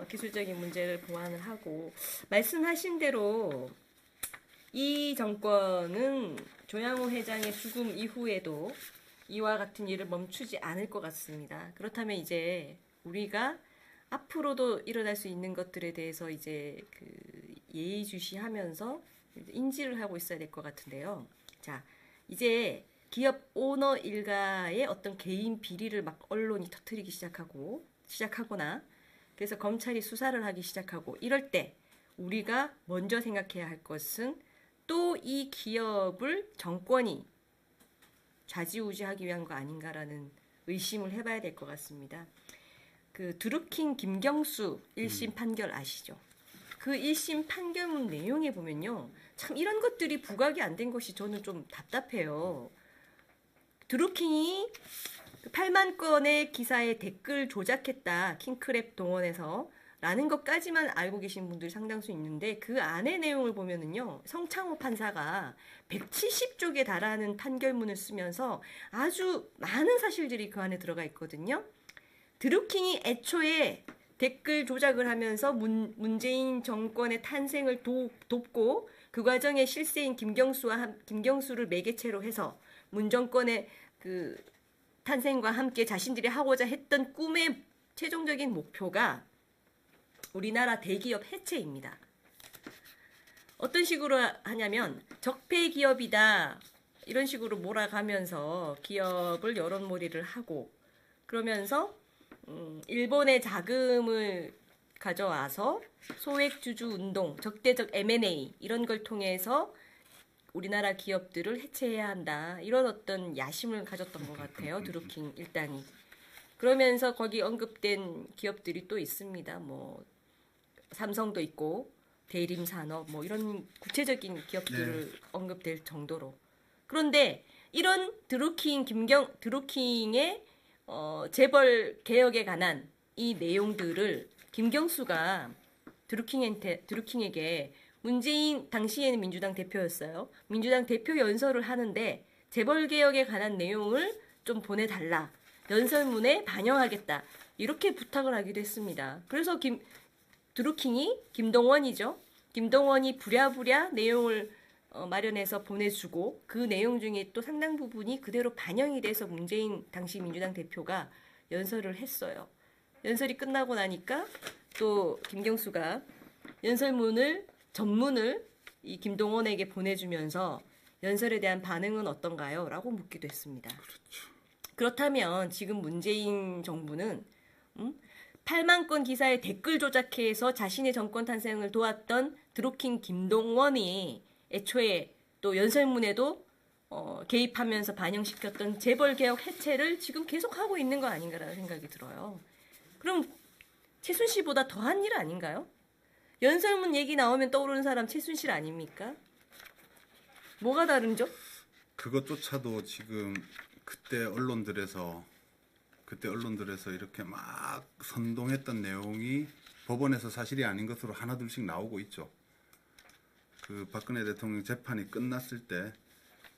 기술적인 문제를 보완을 하고 말씀하신 대로 이 정권은 조양호 회장의 죽음 이후에도 이와 같은 일을 멈추지 않을 것 같습니다. 그렇다면 이제 우리가 앞으로도 일어날 수 있는 것들에 대해서 이제 예의주시하면서 인지를 하고 있어야 될 것 같은데요. 자, 이제 기업 오너 일가의 어떤 개인 비리를 막 언론이 터뜨리기 시작하거나 그래서 검찰이 수사를 하기 시작하고 이럴 때 우리가 먼저 생각해야 할 것은 또 이 기업을 정권이 좌지우지하기 위한 거 아닌가라는 의심을 해봐야 될 것 같습니다. 그 드루킹 김경수 1심 판결 아시죠? 그 1심 판결문 내용에 보면요. 참 이런 것들이 부각이 안 된 것이 저는 좀 답답해요. 드루킹이 8만 건의 기사에 댓글 조작했다. 킹크랩 동원해서 라는 것까지만 알고 계신 분들이 상당수 있는데 그 안의 내용을 보면은요. 성창호 판사가 170쪽에 달하는 판결문을 쓰면서 아주 많은 사실들이 그 안에 들어가 있거든요. 드루킹이 애초에 댓글 조작을 하면서 문재인 정권의 탄생을 돕고 그 과정에 실세인 김경수를 매개체로 해서 문 정권의 그 탄생과 함께 자신들이 하고자 했던 꿈의 최종적인 목표가 우리나라 대기업 해체입니다. 어떤 식으로 하냐면 적폐 기업이다 이런 식으로 몰아가면서 기업을 여론몰이를 하고 그러면서 일본의 자금을 가져와서 소액주주 운동, 적대적 M&A 이런 걸 통해서 우리나라 기업들을 해체해야 한다. 이런 어떤 야심을 가졌던 것 같아요. 드루킹 일당이. 그러면서 거기 언급된 기업들이 또 있습니다. 뭐 삼성도 있고 대림산업 뭐 이런 구체적인 기업들을 언급될 정도로. 그런데 이런 드루킹의 재벌 개혁에 관한 이 내용들을 김경수가 드루킹에게 문재인 당시에는 민주당 대표였어요. 민주당 대표 연설을 하는데 재벌 개혁에 관한 내용을 좀 보내달라. 연설문에 반영하겠다. 이렇게 부탁을 하기도 했습니다. 그래서 드루킹이 김동원이죠. 김동원이 부랴부랴 내용을 마련해서 보내주고 그 내용 중에 또 상당 부분이 그대로 반영이 돼서 문재인 당시 민주당 대표가 연설을 했어요. 연설이 끝나고 나니까 또 김경수가 연설문을 전문을 이 김동원에게 보내주면서 연설에 대한 반응은 어떤가요? 라고 묻기도 했습니다. 그렇죠. 그렇다면 지금 문재인 정부는 8만 건 기사에 댓글 조작해서 자신의 정권 탄생을 도왔던 드루킹 김동원이 애초에 또 연설문에도 개입하면서 반영시켰던 재벌개혁 해체를 지금 계속하고 있는 거 아닌가라는 생각이 들어요. 그럼 최순실보다 더한 일 아닌가요? 연설문 얘기 나오면 떠오르는 사람 최순실 아닙니까? 뭐가 다른죠? 그것조차도 지금 그때 언론들에서 이렇게 막 선동했던 내용이 법원에서 사실이 아닌 것으로 하나둘씩 나오고 있죠. 그 박근혜 대통령 재판이 끝났을 때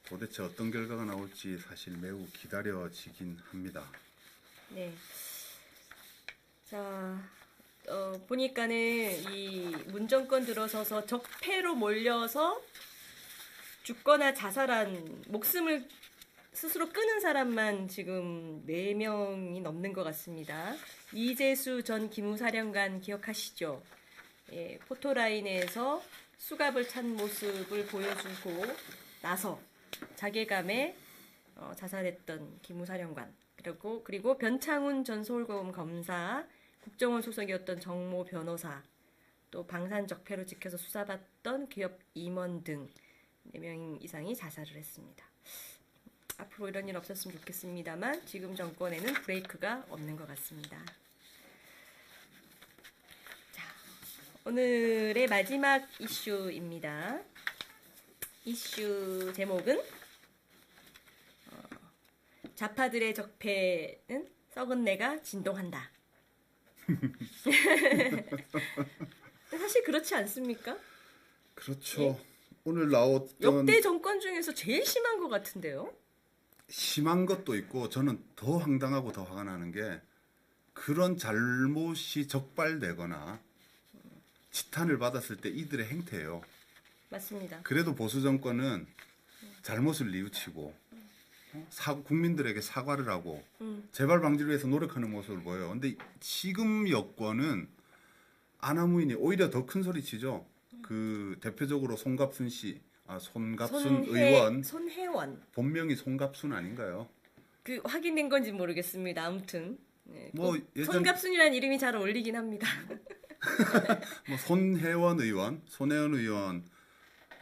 도대체 어떤 결과가 나올지 사실 매우 기다려지긴 합니다. 네. 자, 보니까는 이 문정권 들어서서 적폐로 몰려서 죽거나 자살한 목숨을 스스로 끊은 사람만 지금 4명이 넘는 것 같습니다. 이재수 전 기무사령관 기억하시죠? 예, 포토라인에서 수갑을 찬 모습을 보여주고 나서 자괴감에 자살했던 기무사령관 그리고 변창훈 전 서울고검 검사, 국정원 소속이었던 정모 변호사, 또 방산 적폐로 찍혀서 수사받던 기업 임원 등 4명 이상이 자살을 했습니다. 앞으로 이런 일 없었으면 좋겠습니다만 지금 정권에는 브레이크가 없는 것 같습니다. 자, 오늘의 마지막 이슈입니다. 이슈 제목은 좌파들의 적폐는 썩은 내가 진동한다. 사실 그렇지 않습니까? 그렇죠. 예? 오늘 나왔던 역대 정권 중에서 제일 심한 것 같은데요. 심한 것도 있고 저는 더 황당하고 더 화가 나는 게 그런 잘못이 적발되거나 지탄을 받았을 때 이들의 행태예요. 맞습니다. 그래도 보수 정권은 잘못을 뉘우치고 국민들에게 사과를 하고 재발 방지를 위해서 노력하는 모습을 보여요. 근데 지금 여권은 안하무인이 오히려 더 큰 소리 치죠. 그 대표적으로 손갑순 씨, 의원, 손혜원. 본명이 손갑순 아닌가요? 그 확인된 건지 모르겠습니다. 아무튼 네, 뭐 손갑순이라는 이름이 잘 어울리긴 합니다. 뭐 손혜원 의원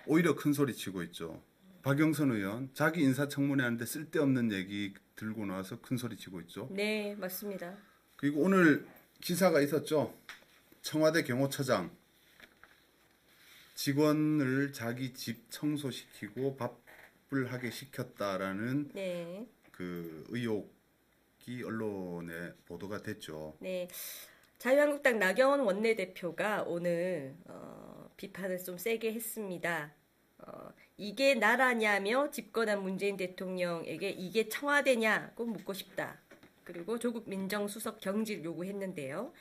오히려 큰 소리 치고 있죠. 박영선 의원 자기 인사청문회 하는데 쓸데없는 얘기 들고 나와서 큰 소리 치고 있죠. 네, 맞습니다. 그리고 오늘 기사가 있었죠. 청와대 경호처장 직원을 자기 집 청소시키고 밥을 하게 시켰다라는 네. 그 의혹이 언론에 보도가 됐죠. 네. 자유한국당 나경원 원내대표가 오늘 비판을 좀 세게 했습니다. 이게 나라냐며 집권한 문재인 대통령에게 이게 청와대냐고 묻고 싶다. 그리고 조국 민정수석 경질 요구했는데요.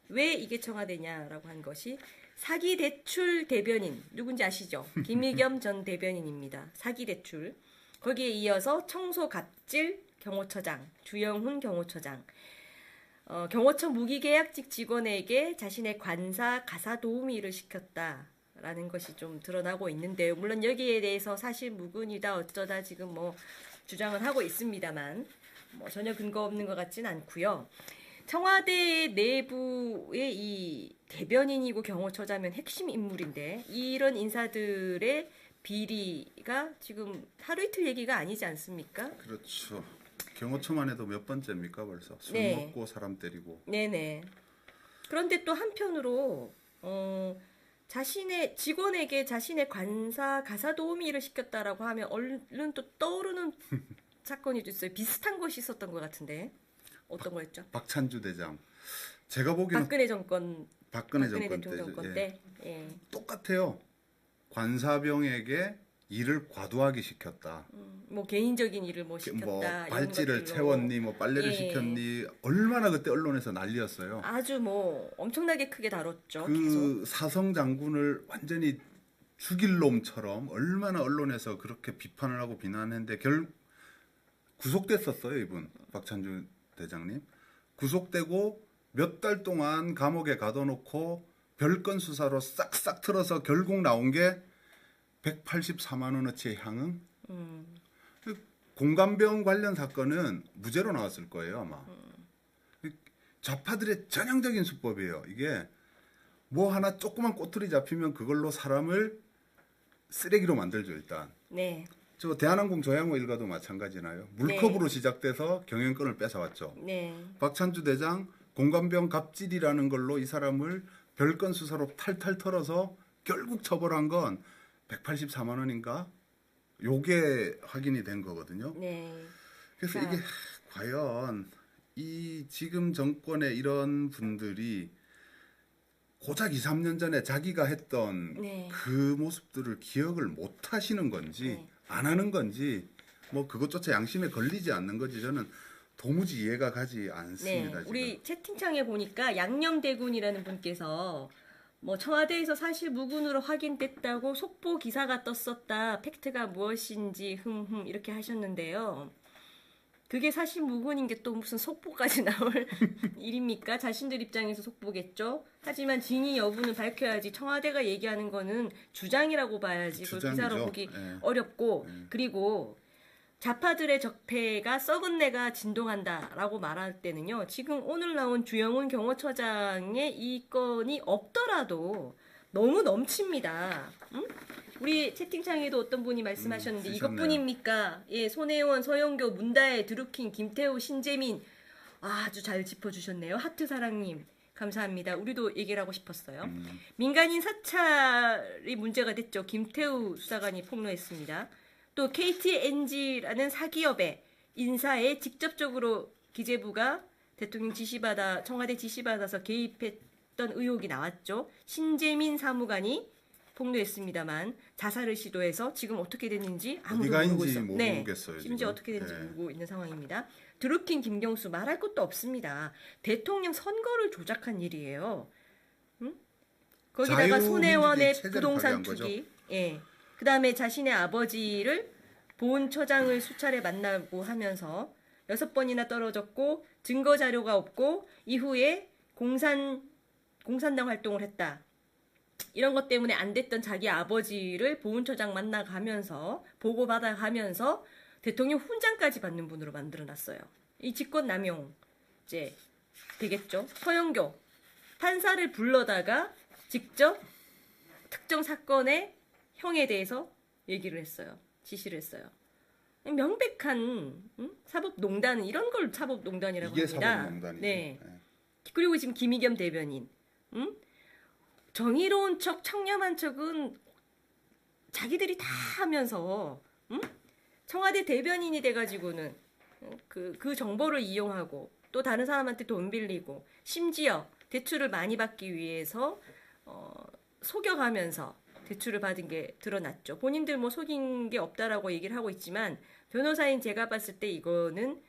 왜 이게 청와대냐라고 한 것이 사기 대출 대변인 누군지 아시죠? 김의겸 전 대변인입니다. 사기 대출. 거기에 이어서 청소 갑질 경호처장 주영훈 경호처장. 경호처 무기계약직 직원에게 자신의 관사 가사 도우미 일을 시켰다라는 것이 좀 드러나고 있는데요. 물론 여기에 대해서 사실 무근이다 어쩌다 지금 뭐 주장을 하고 있습니다만 뭐 전혀 근거 없는 것 같진 않고요. 청와대 내부의 이 대변인이고 경호처자면 핵심 인물인데 이런 인사들의 비리가 지금 하루 이틀 얘기가 아니지 않습니까? 그렇죠. 경호처만 해도 몇 번째입니까 벌써? 술 네. 먹고 사람 때리고. 네네. 그런데 또 한편으로 자신의 직원에게 자신의 관사 가사 도우미 일을 시켰다라고 하면 얼른 또 떠오르는 사건이 있어요. 비슷한 것이 있었던 것 같은데 어떤 거였죠? 박찬주 대장. 제가 보기에는 박근혜 정권 대통령 정권 때. 예. 똑같아요. 관사병에게 일을 과도하게 시켰다. 뭐 개인적인 일을 뭐 시켰다. 뭐 이런 발찌를 것들로. 채웠니, 뭐 빨래를 예. 시켰니, 얼마나 그때 언론에서 난리였어요. 아주 뭐 엄청나게 크게 다뤘죠. 계속. 그 사성 장군을 완전히 죽일 놈처럼 얼마나 언론에서 그렇게 비판을 하고 비난했는데 구속됐었어요, 이분 박찬주 대장님. 구속되고 몇 달 동안 감옥에 가둬놓고 별건 수사로 싹싹 틀어서 결국 나온 게 184만 원어치의 향응. 공감병 관련 사건은 무죄로 나왔을 거예요, 아마. 좌파들의 전형적인 수법이에요. 이게 뭐 하나 조그만 꼬투리 잡히면 그걸로 사람을 쓰레기로 만들죠, 일단. 네. 저 대한항공 조양호 일가도 마찬가지나요. 물컵으로 시작돼서 경영권을 뺏어왔죠. 네. 박찬주 대장 공감병 갑질이라는 걸로 이 사람을 별건 수사로 탈탈 털어서 결국 처벌한 건 184만 원인가? 요게 확인이 된 거거든요. 네. 그래서 자. 이게 과연 이 지금 정권의 이런 분들이 고작 2, 3년 전에 자기가 했던 네. 그 모습들을 기억을 못 하시는 건지 네. 안 하는 건지 뭐 그것조차 양심에 걸리지 않는 건지 저는 도무지 이해가 가지 않습니다. 네. 지금. 우리 채팅창에 보니까 양념대군이라는 분께서 뭐 청와대에서 사실 무근으로 확인됐다고 속보 기사가 떴었다. 팩트가 무엇인지 흠흠 이렇게 하셨는데요. 그게 사실 무근인 게 또 무슨 속보까지 나올 일입니까? 자신들 입장에서 속보겠죠. 하지만 진위 여부는 밝혀야지. 청와대가 얘기하는 거는 주장이라고 봐야지. 그걸 주장이죠. 기사로 보기 예. 어렵고 그리고 좌파들의 적폐가 썩은 내가 진동한다라고 말할 때는요. 지금 오늘 나온 주영훈 경호처장의 이 건이 없더라도 너무 넘칩니다. 응? 우리 채팅창에도 어떤 분이 말씀하셨는데 쓰셨네요. 이것뿐입니까? 예, 손혜원, 서영교, 문다혜, 드루킹, 김태우, 신재민 아주 잘 짚어주셨네요. 하트 사랑님 감사합니다. 우리도 얘기를 하고 싶었어요. 민간인 사찰이 문제가 됐죠. 김태우 수사관이 폭로했습니다. 또 KTNG라는 사기업의 인사에 직접적으로 기재부가 대통령 지시받아 청와대 지시받아서 개입했던 의혹이 나왔죠. 신재민 사무관이 폭로했습니다만 자살을 시도해서 지금 어떻게 됐는지 아무도 어디가 모르고 있는지 있어요. 네, 모르겠어요, 심지어 지금. 어떻게 됐는지 네. 모르고 있는 상황입니다. 드루킹 김경수 말할 것도 없습니다. 대통령 선거를 조작한 일이에요. 응? 거기다가 자유민주주의 손혜원의 체제를 부동산 발휘한 거죠. 투기, 예. 그 다음에 자신의 아버지를 보훈처장을 수차례 만나고 하면서 6번이나 떨어졌고 증거 자료가 없고 이후에 공산당 활동을 했다. 이런 것 때문에 안 됐던 자기 아버지를 보훈처장 만나가면서 보고받아가면서 대통령 훈장까지 받는 분으로 만들어놨어요. 이 직권남용 이제 되겠죠. 서영교 판사를 불러다가 직접 특정 사건의 형에 대해서 얘기를 했어요. 지시를 했어요. 명백한 사법농단 이런 걸 사법농단이라고 이게 합니다. 사법농단이죠. 네. 네. 그리고 지금 김의겸 대변인 정의로운 척 청렴한 척은 자기들이 다 하면서 청와대 대변인이 돼가지고는 그 정보를 이용하고 또 다른 사람한테 돈 빌리고 심지어 대출을 많이 받기 위해서 속여가면서 대출을 받은 게 드러났죠. 본인들 뭐 속인 게 없다라고 얘기를 하고 있지만 변호사인 제가 봤을 때 이거는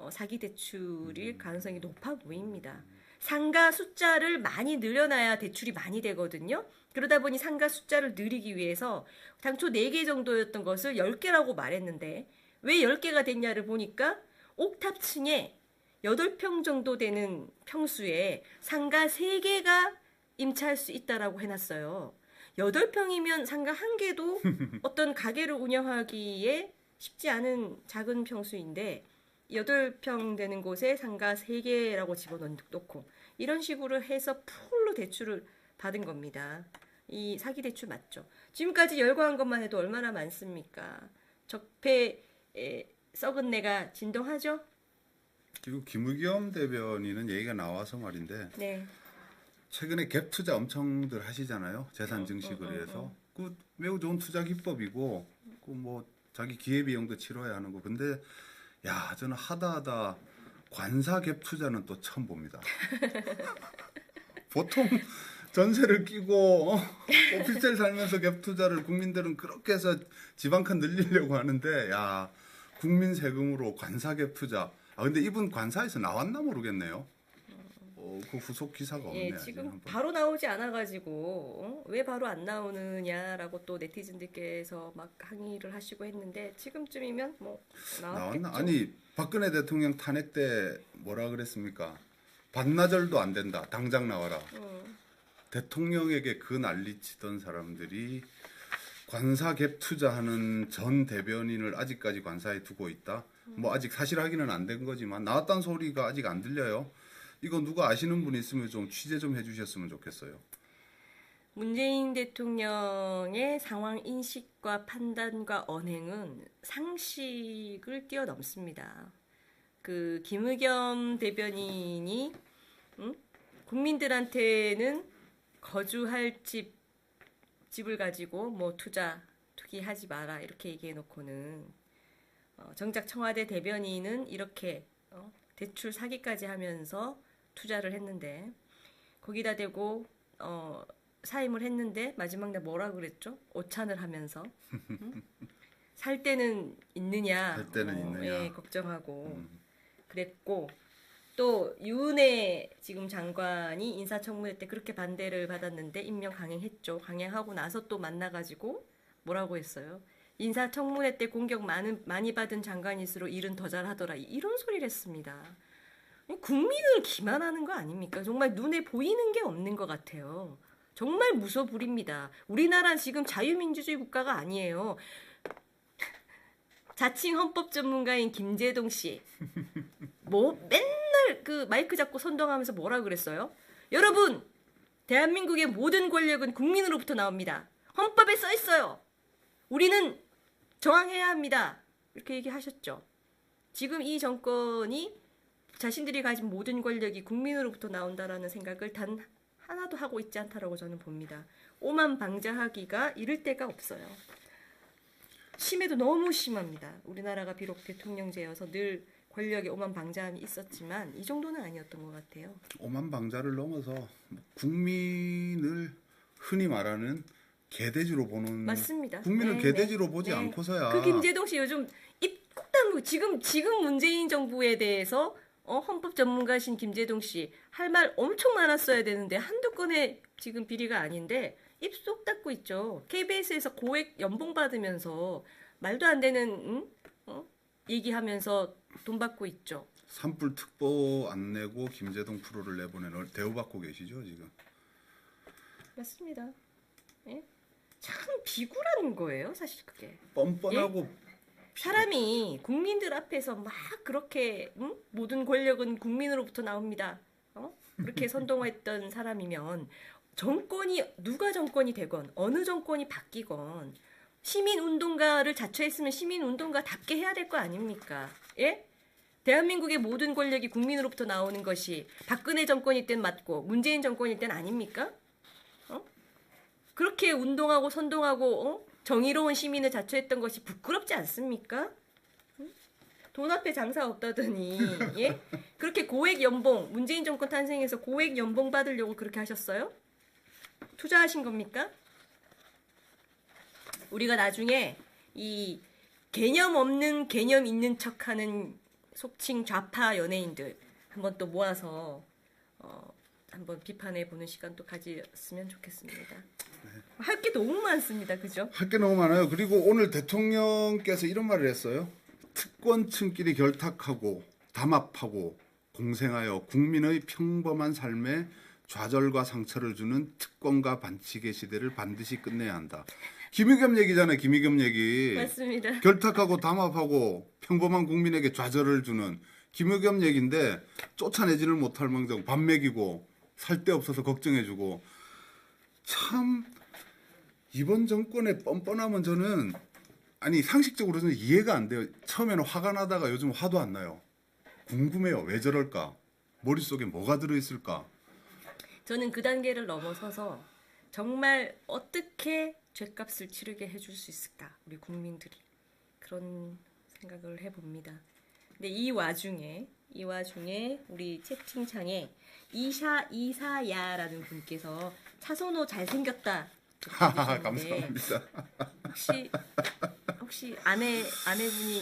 사기 대출일 가능성이 높아 보입니다. 상가 숫자를 많이 늘려놔야 대출이 많이 되거든요. 그러다 보니 상가 숫자를 늘리기 위해서 당초 4개 정도였던 것을 10개라고 말했는데 왜 10개가 됐냐를 보니까 옥탑층에 8평 정도 되는 평수에 상가 3개가 임차할 수 있다라고 해놨어요. 8평이면 상가 1개도 어떤 가게를 운영하기에 쉽지 않은 작은 평수인데 8평 되는 곳에 상가 3개라고 집어넣고 이런 식으로 해서 풀로 대출을 받은 겁니다. 이 사기 대출 맞죠? 지금까지 열거한 것만 해도 얼마나 많습니까? 적폐 썩은 내가 진동하죠? 그리고 김의겸 대변인은 얘기가 나와서 말인데 네. 최근에 갭 투자 엄청들 하시잖아요. 재산 증식을 위해서. 그 매우 좋은 투자 기법이고 그 뭐 자기 기회 비용도 치러야 하는 거. 근데 야, 저는 하다 관사 갭 투자는 또 처음 봅니다. 보통 전세를 끼고 오피스텔 살면서 갭 투자를 국민들은 그렇게 해서 집 한 칸 늘리려고 하는데 야, 국민 세금으로 관사 갭 투자. 아 근데 이분 관사에서 나왔나 모르겠네요. 그 후속 기사가 없네. 예, 아직 지금 한번. 바로 나오지 않아가지고 왜 바로 안 나오느냐라고 또 네티즌들께서 막 항의를 하시고 했는데 지금쯤이면 뭐 나왔겠죠. 나왔나? 아니 박근혜 대통령 탄핵 때 뭐라 그랬습니까? 반나절도 안 된다. 당장 나와라. 대통령에게 그 난리치던 사람들이 관사 갭 투자하는 전 대변인을 아직까지 관사에 두고 있다. 뭐 아직 사실 확인은 안 된 거지만 나왔다는 소리가 아직 안 들려요. 이거 누가 아시는 분 있으면 좀 취재 좀 해주셨으면 좋겠어요. 문재인 대통령의 상황 인식과 판단과 언행은 상식을 뛰어넘습니다. 그 김의겸 대변인이 국민들한테는 거주할 집을 가지고 뭐 투기하지 마라 이렇게 얘기해 놓고는 정작 청와대 대변인은 이렇게 대출 사기까지 하면서 투자를 했는데 거기다 대고 사임을 했는데 마지막 날 뭐라 그랬죠? 오찬을 하면서 살 때는 있느냐, 살 때는 있느냐. 예, 걱정하고 그랬고 또 유은혜 지금 장관이 인사청문회 때 그렇게 반대를 받았는데 임명 강행했죠. 강행하고 나서 또 만나가지고 뭐라고 했어요? 인사청문회 때 공격 많이 받은 장관일수록 일은 더 잘하더라. 이런 소리를 했습니다. 국민을 기만하는 거 아닙니까? 정말 눈에 보이는 게 없는 것 같아요. 정말 무서 부립니다. 우리나라는 지금 자유민주주의 국가가 아니에요. 자칭 헌법 전문가인 김재동 씨, 뭐 맨날 그 마이크 잡고 선동하면서 뭐라 그랬어요? 여러분, 대한민국의 모든 권력은 국민으로부터 나옵니다. 헌법에 써 있어요. 우리는 저항해야 합니다. 이렇게 얘기하셨죠. 지금 이 정권이 자신들이 가진 모든 권력이 국민으로부터 나온다라는 생각을 단 하나도 하고 있지 않다라고 저는 봅니다. 오만방자하기가 이를 데가 없어요. 심해도 너무 심합니다. 우리나라가 비록 대통령제여서 늘 권력의 오만방자함이 있었지만 이 정도는 아니었던 것 같아요. 오만방자를 넘어서 국민을 흔히 말하는 개돼지로 보는 맞습니다. 국민을 네, 개돼지로 네, 보지 네. 않고서야 그 김재동 씨 요즘 입국 다물고 지금 문재인 정부에 대해서 헌법 전문가신 김재동 씨 할 말 엄청 많았어야 되는데 한두 건의 지금 비리가 아닌데 입 쏙 닫고 있죠. KBS에서 고액 연봉 받으면서 말도 안 되는 얘기하면서 돈 받고 있죠. 산불 특보 안 내고 김재동 프로를 내보내는 대우받고 계시죠 지금. 맞습니다. 예? 참 비굴한 거예요, 사실 그게. 뻔뻔하고 사람이 국민들 앞에서 막 그렇게 모든 권력은 국민으로부터 나옵니다. 그렇게 선동했던 사람이면 누가 정권이 되건 어느 정권이 바뀌건 시민운동가를 자처했으면 시민운동가답게 해야 될 거 아닙니까? 예? 대한민국의 모든 권력이 국민으로부터 나오는 것이 박근혜 정권일 땐 맞고 문재인 정권일 땐 아닙니까? 그렇게 운동하고 선동하고 정의로운 시민을 자처했던 것이 부끄럽지 않습니까? 돈 앞에 장사 없다더니 예? 그렇게 고액 연봉 문재인 정권 탄생해서 고액 연봉 받으려고 그렇게 하셨어요? 투자하신 겁니까? 우리가 나중에 이 개념 없는 개념 있는 척하는 속칭 좌파 연예인들 한번 또 모아서 한번 비판해 보는 시간도 가졌으면 좋겠습니다. 할 게 너무 많습니다. 그죠? 할 게 너무 많아요. 그리고 오늘 대통령께서 이런 말을 했어요. 특권층끼리 결탁하고 담합하고 공생하여 국민의 평범한 삶에 좌절과 상처를 주는 특권과 반칙의 시대를 반드시 끝내야 한다. 김의겸 얘기잖아요. 김의겸 얘기. 맞습니다. 결탁하고 담합하고 평범한 국민에게 좌절을 주는 김의겸 얘기인데 쫓아내지를 못할 망정 밥 먹이고 살 데 없어서 걱정해주고 참 이번 정권의 뻔뻔함은 저는 아니 상식적으로는 이해가 안 돼요. 처음에는 화가 나다가 요즘 화도 안 나요. 궁금해요. 왜 저럴까? 머릿속에 뭐가 들어있을까? 저는 그 단계를 넘어서서 정말 어떻게 죗값을 치르게 해줄 수 있을까? 우리 국민들이. 그런 생각을 해봅니다. 근데 이 와중에 우리 채팅창에 이사야라는 분께서 차선호 잘생겼다. 감사합니다. 혹시 아내분이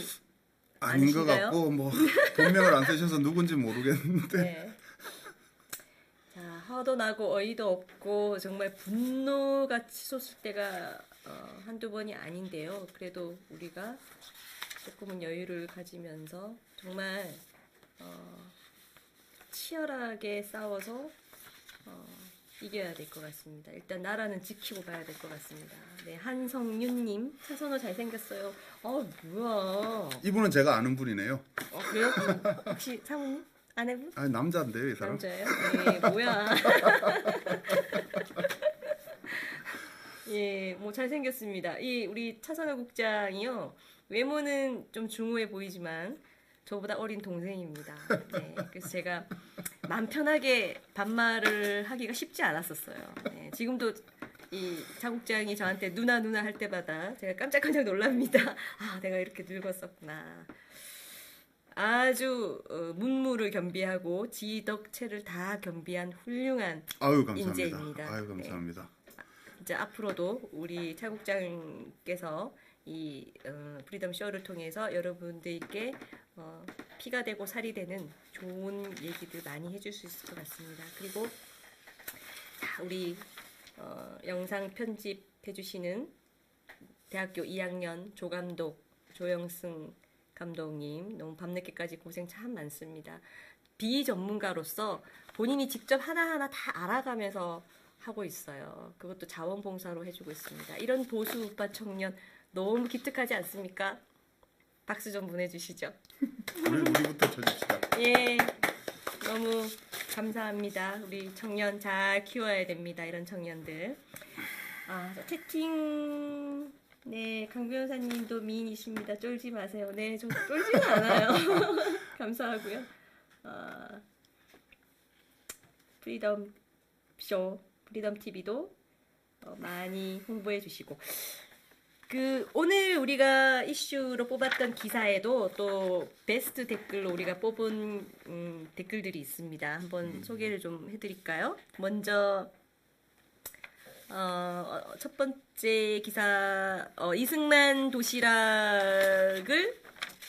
아닌 것 아니신가요? 같고 뭐 본명을 안 쓰셔서 누군지 모르겠는데 네. 화도 나고 어이도 없고 정말 분노가 치솟을 때가 한두 번이 아닌데요. 그래도 우리가 조금은 여유를 가지면서 정말 치열하게 싸워서 이겨야 될 것 같습니다. 일단 나라는 지키고 가야 될 것 같습니다. 네, 한성윤님 차선호 잘생겼어요. 뭐야? 이분은 제가 아는 분이네요. 그래요? 혹시 사모님? 아내분? 아, 남자인데요, 이 사람. 남자예요? 네, 뭐야? 예, 뭐 잘생겼습니다. 이 우리 차선호 국장이요. 외모는 좀 중후해 보이지만 저보다 어린 동생입니다. 네, 그래서 제가 마음 편하게 반말을 하기가 쉽지 않았었어요. 네, 지금도 이 차국장이 저한테 누나 할 때마다 제가 깜짝깜짝 놀랍니다. 아, 내가 이렇게 늙었었구나. 아주 문무를 겸비하고 지덕체를 다 겸비한 훌륭한 아유, 감사합니다. 인재입니다. 아유, 감사합니다. 네. 진짜 앞으로도 우리 차국장께서 이 프리덤 쇼를 통해서 여러분들께 피가 되고 살이 되는 좋은 얘기들 많이 해줄 수 있을 것 같습니다. 그리고 자, 우리 영상 편집해 주시는 대학교 2학년 조감독 조영승 감독님 너무 밤늦게까지 고생 참 많습니다. 비전문가로서 본인이 직접 하나하나 다 알아가면서 하고 있어요. 그것도 자원봉사로 해주고 있습니다. 이런 보수 우파 청년 너무 기특하지 않습니까? 박수 좀 보내주시죠. 우리부터 쳐줍시다. 예, 너무 감사합니다. 우리 청년 잘 키워야 됩니다. 이런 청년들. 채팅. 네, 강 변호사님도 미인이십니다. 쫄지 마세요. 네, 저 쫄지는 않아요. 감사하고요. 프리덤 쇼, 프리덤 TV도 많이 홍보해 주시고. 오늘 우리가 이슈로 뽑았던 기사에도 또 베스트 댓글로 우리가 뽑은 댓글들이 있습니다. 한번 소개를 좀 해드릴까요? 먼저 첫 번째 기사 이승만 도시락을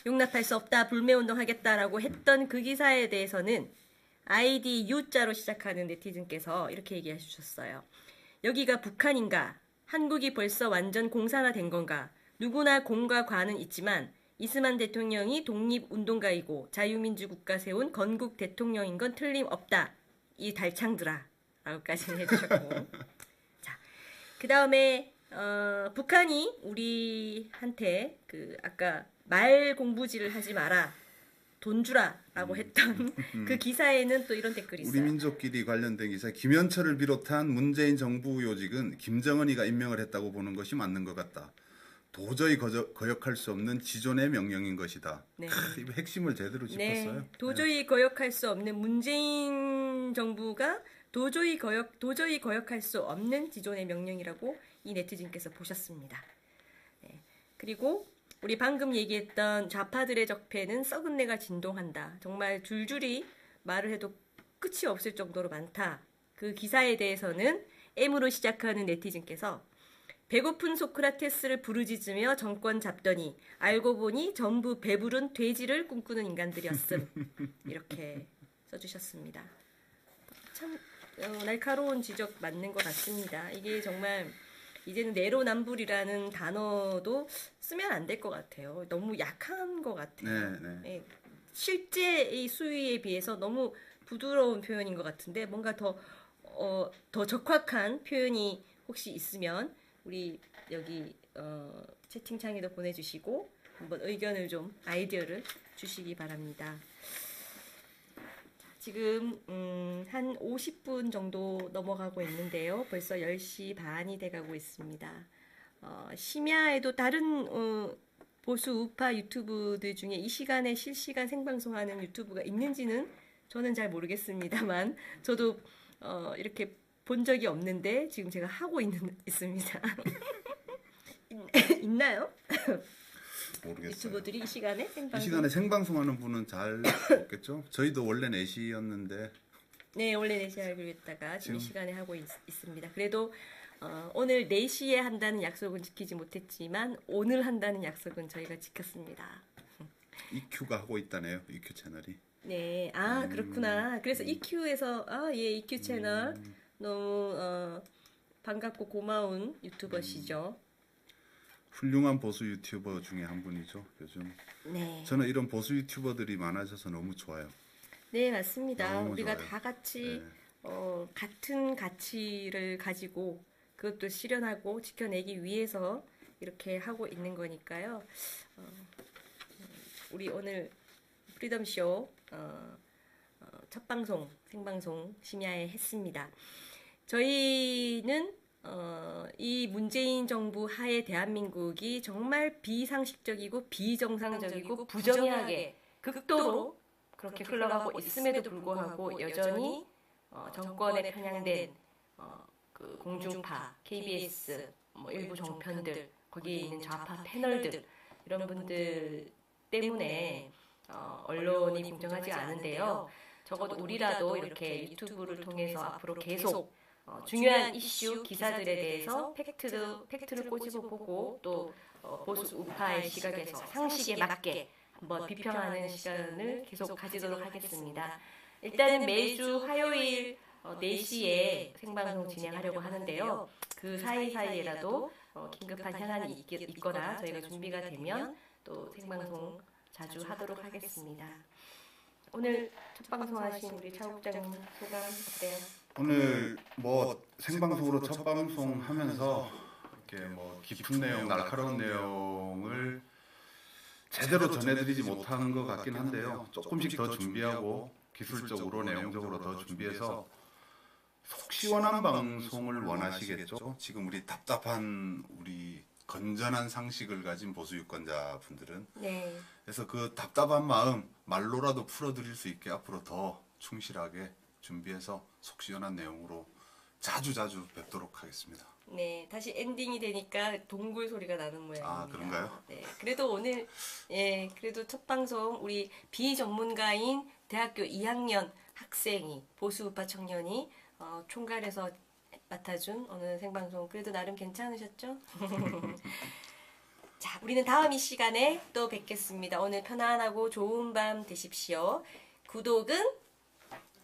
용납할 수 없다 불매운동 하겠다라고 했던 그 기사에 대해서는 아이디 U자로 시작하는 네티즌께서 이렇게 얘기해 주셨어요. 여기가 북한인가? 한국이 벌써 완전 공산화된 건가? 누구나 공과 과는 있지만 이스만 대통령이 독립운동가이고 자유민주 국가 세운 건국 대통령인 건 틀림없다. 이 달창들아 라고까지 해주셨고 자, 그 다음에 북한이 우리한테 아까 말 공부질을 하지 마라. 돈 주라라고 했던 그 기사에는 또 이런 댓글이 있어요. 우리 민족끼리 관련된 기사 김현철을 비롯한 문재인 정부 요직은 김정은이가 임명을 했다고 보는 것이 맞는 것 같다. 도저히 거역할 수 없는 지존의 명령인 것이다. 네. 핵심을 제대로 짚었어요. 네. 도저히 거역할 수 없는 문재인 정부가 도저히 거역할 수 없는 지존의 명령이라고 이 네티즌께서 보셨습니다. 네. 그리고 우리 방금 얘기했던 좌파들의 적폐는 썩은 내가 진동한다. 정말 줄줄이 말을 해도 끝이 없을 정도로 많다. 그 기사에 대해서는 M으로 시작하는 네티즌께서 배고픈 소크라테스를 부르짖으며 정권 잡더니 알고 보니 전부 배부른 돼지를 꿈꾸는 인간들이었음. 이렇게 써주셨습니다. 참 날카로운 지적 맞는 것 같습니다. 이게 정말 이제는 내로남불이라는 단어도 쓰면 안 될 것 같아요. 너무 약한 것 같아요. 네. 실제의 수위에 비해서 너무 부드러운 표현인 것 같은데 뭔가 더 적확한 표현이 혹시 있으면 우리 여기 채팅창에도 보내주시고 한번 의견을 좀 아이디어를 주시기 바랍니다. 지금 한 50분 정도 넘어가고 있는데요. 벌써 10시 반이 돼가고 있습니다. 심야에도 다른 보수 우파 유튜브들 중에 이 시간에 실시간 생방송하는 유튜브가 있는지는 저는 잘 모르겠습니다만 저도 이렇게 본 적이 없는데 지금 제가 하고 있습니다. 있나요? 모르겠어요. 유튜버들이 이 시간에 생방송? 이 시간에 생방송하는 분은 잘 없겠죠? 저희도 원래 4시였는데 네, 원래 4시에 하기로 했다가 지금 이 시간에 하고 있습니다. 그래도 오늘 4시에 한다는 약속은 지키지 못했지만 오늘 한다는 약속은 저희가 지켰습니다. EQ가 하고 있다네요. EQ 채널이. 네, 아 그렇구나. 그래서 EQ에서 예, EQ 채널 너무 반갑고 고마운 유튜버시죠. 훌륭한 보수 유튜버 중에 한 분이죠. 요즘 네, 저는 이런 보수 유튜버들이 많아져서 너무 좋아요. 네 맞습니다. 너무 우리가 좋아요. 다 같이 네. 같은 가치를 가지고 그것도 실현하고 지켜내기 위해서 이렇게 하고 있는 거니까요. 우리 오늘 프리덤 쇼 첫 방송 생방송 심야에 했습니다. 저희는 이 문재인 정부 하에 대한민국이 정말 비상식적이고 비정상적이고 부정의하게 극도로 그렇게 흘러가고 있음에도 불구하고 여전히 정권에 편향된 그 공중파, KBS, 뭐 일부 종편들, 거기에 있는 좌파 패널들 이런 분들 때문에 언론이 공정하지 않은데요. 적어도 우리라도 이렇게 유튜브를 통해서 앞으로 계속 중요한 이슈 기사들에 대해서 팩트를 꼬집어 보고 또 보수 우파의 시각에서 상식에 맞게 한번 비평하는 시간을 계속 가지도록 하겠습니다. 일단은 매주 화요일 4시에 생방송 진행하려고 하는데요. 그 사이사이에라도 긴급한 현안이 있거나 저희가 준비가 되면 또 생방송 자주 하도록 하겠습니다. 오늘 첫 방송 하신 우리 차 국장님 소감 어때요? 오늘 뭐 생방송으로 첫 방송 하면서 이렇게 뭐 깊은 내용, 날카로운 내용을 제대로 전해드리지 못한 것 같긴 한데요. 조금씩 더 준비하고 기술적으로, 내용적으로 더 준비해서 속 시원한 방송을 원하시겠죠? 지금 우리 답답한 우리 건전한 상식을 가진 보수 유권자분들은 네. 그래서 그 답답한 마음 말로라도 풀어드릴 수 있게 앞으로 더 충실하게 준비해서 속 시원한 내용으로 자주 뵙도록 하겠습니다. 네, 다시 엔딩이 되니까 동굴 소리가 나는 모양입니다. 아, 그런가요? 네, 그래도 오늘 그래도 첫 방송 우리 비전문가인 대학교 2학년 학생이 보수 우파 청년이 총괄해서 맡아준 오늘 생방송 그래도 나름 괜찮으셨죠? 자, 우리는 다음 이 시간에 또 뵙겠습니다. 오늘 편안하고 좋은 밤 되십시오. 구독은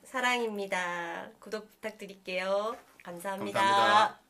사랑입니다. 구독 부탁드릴게요. 감사합니다. 감사합니다.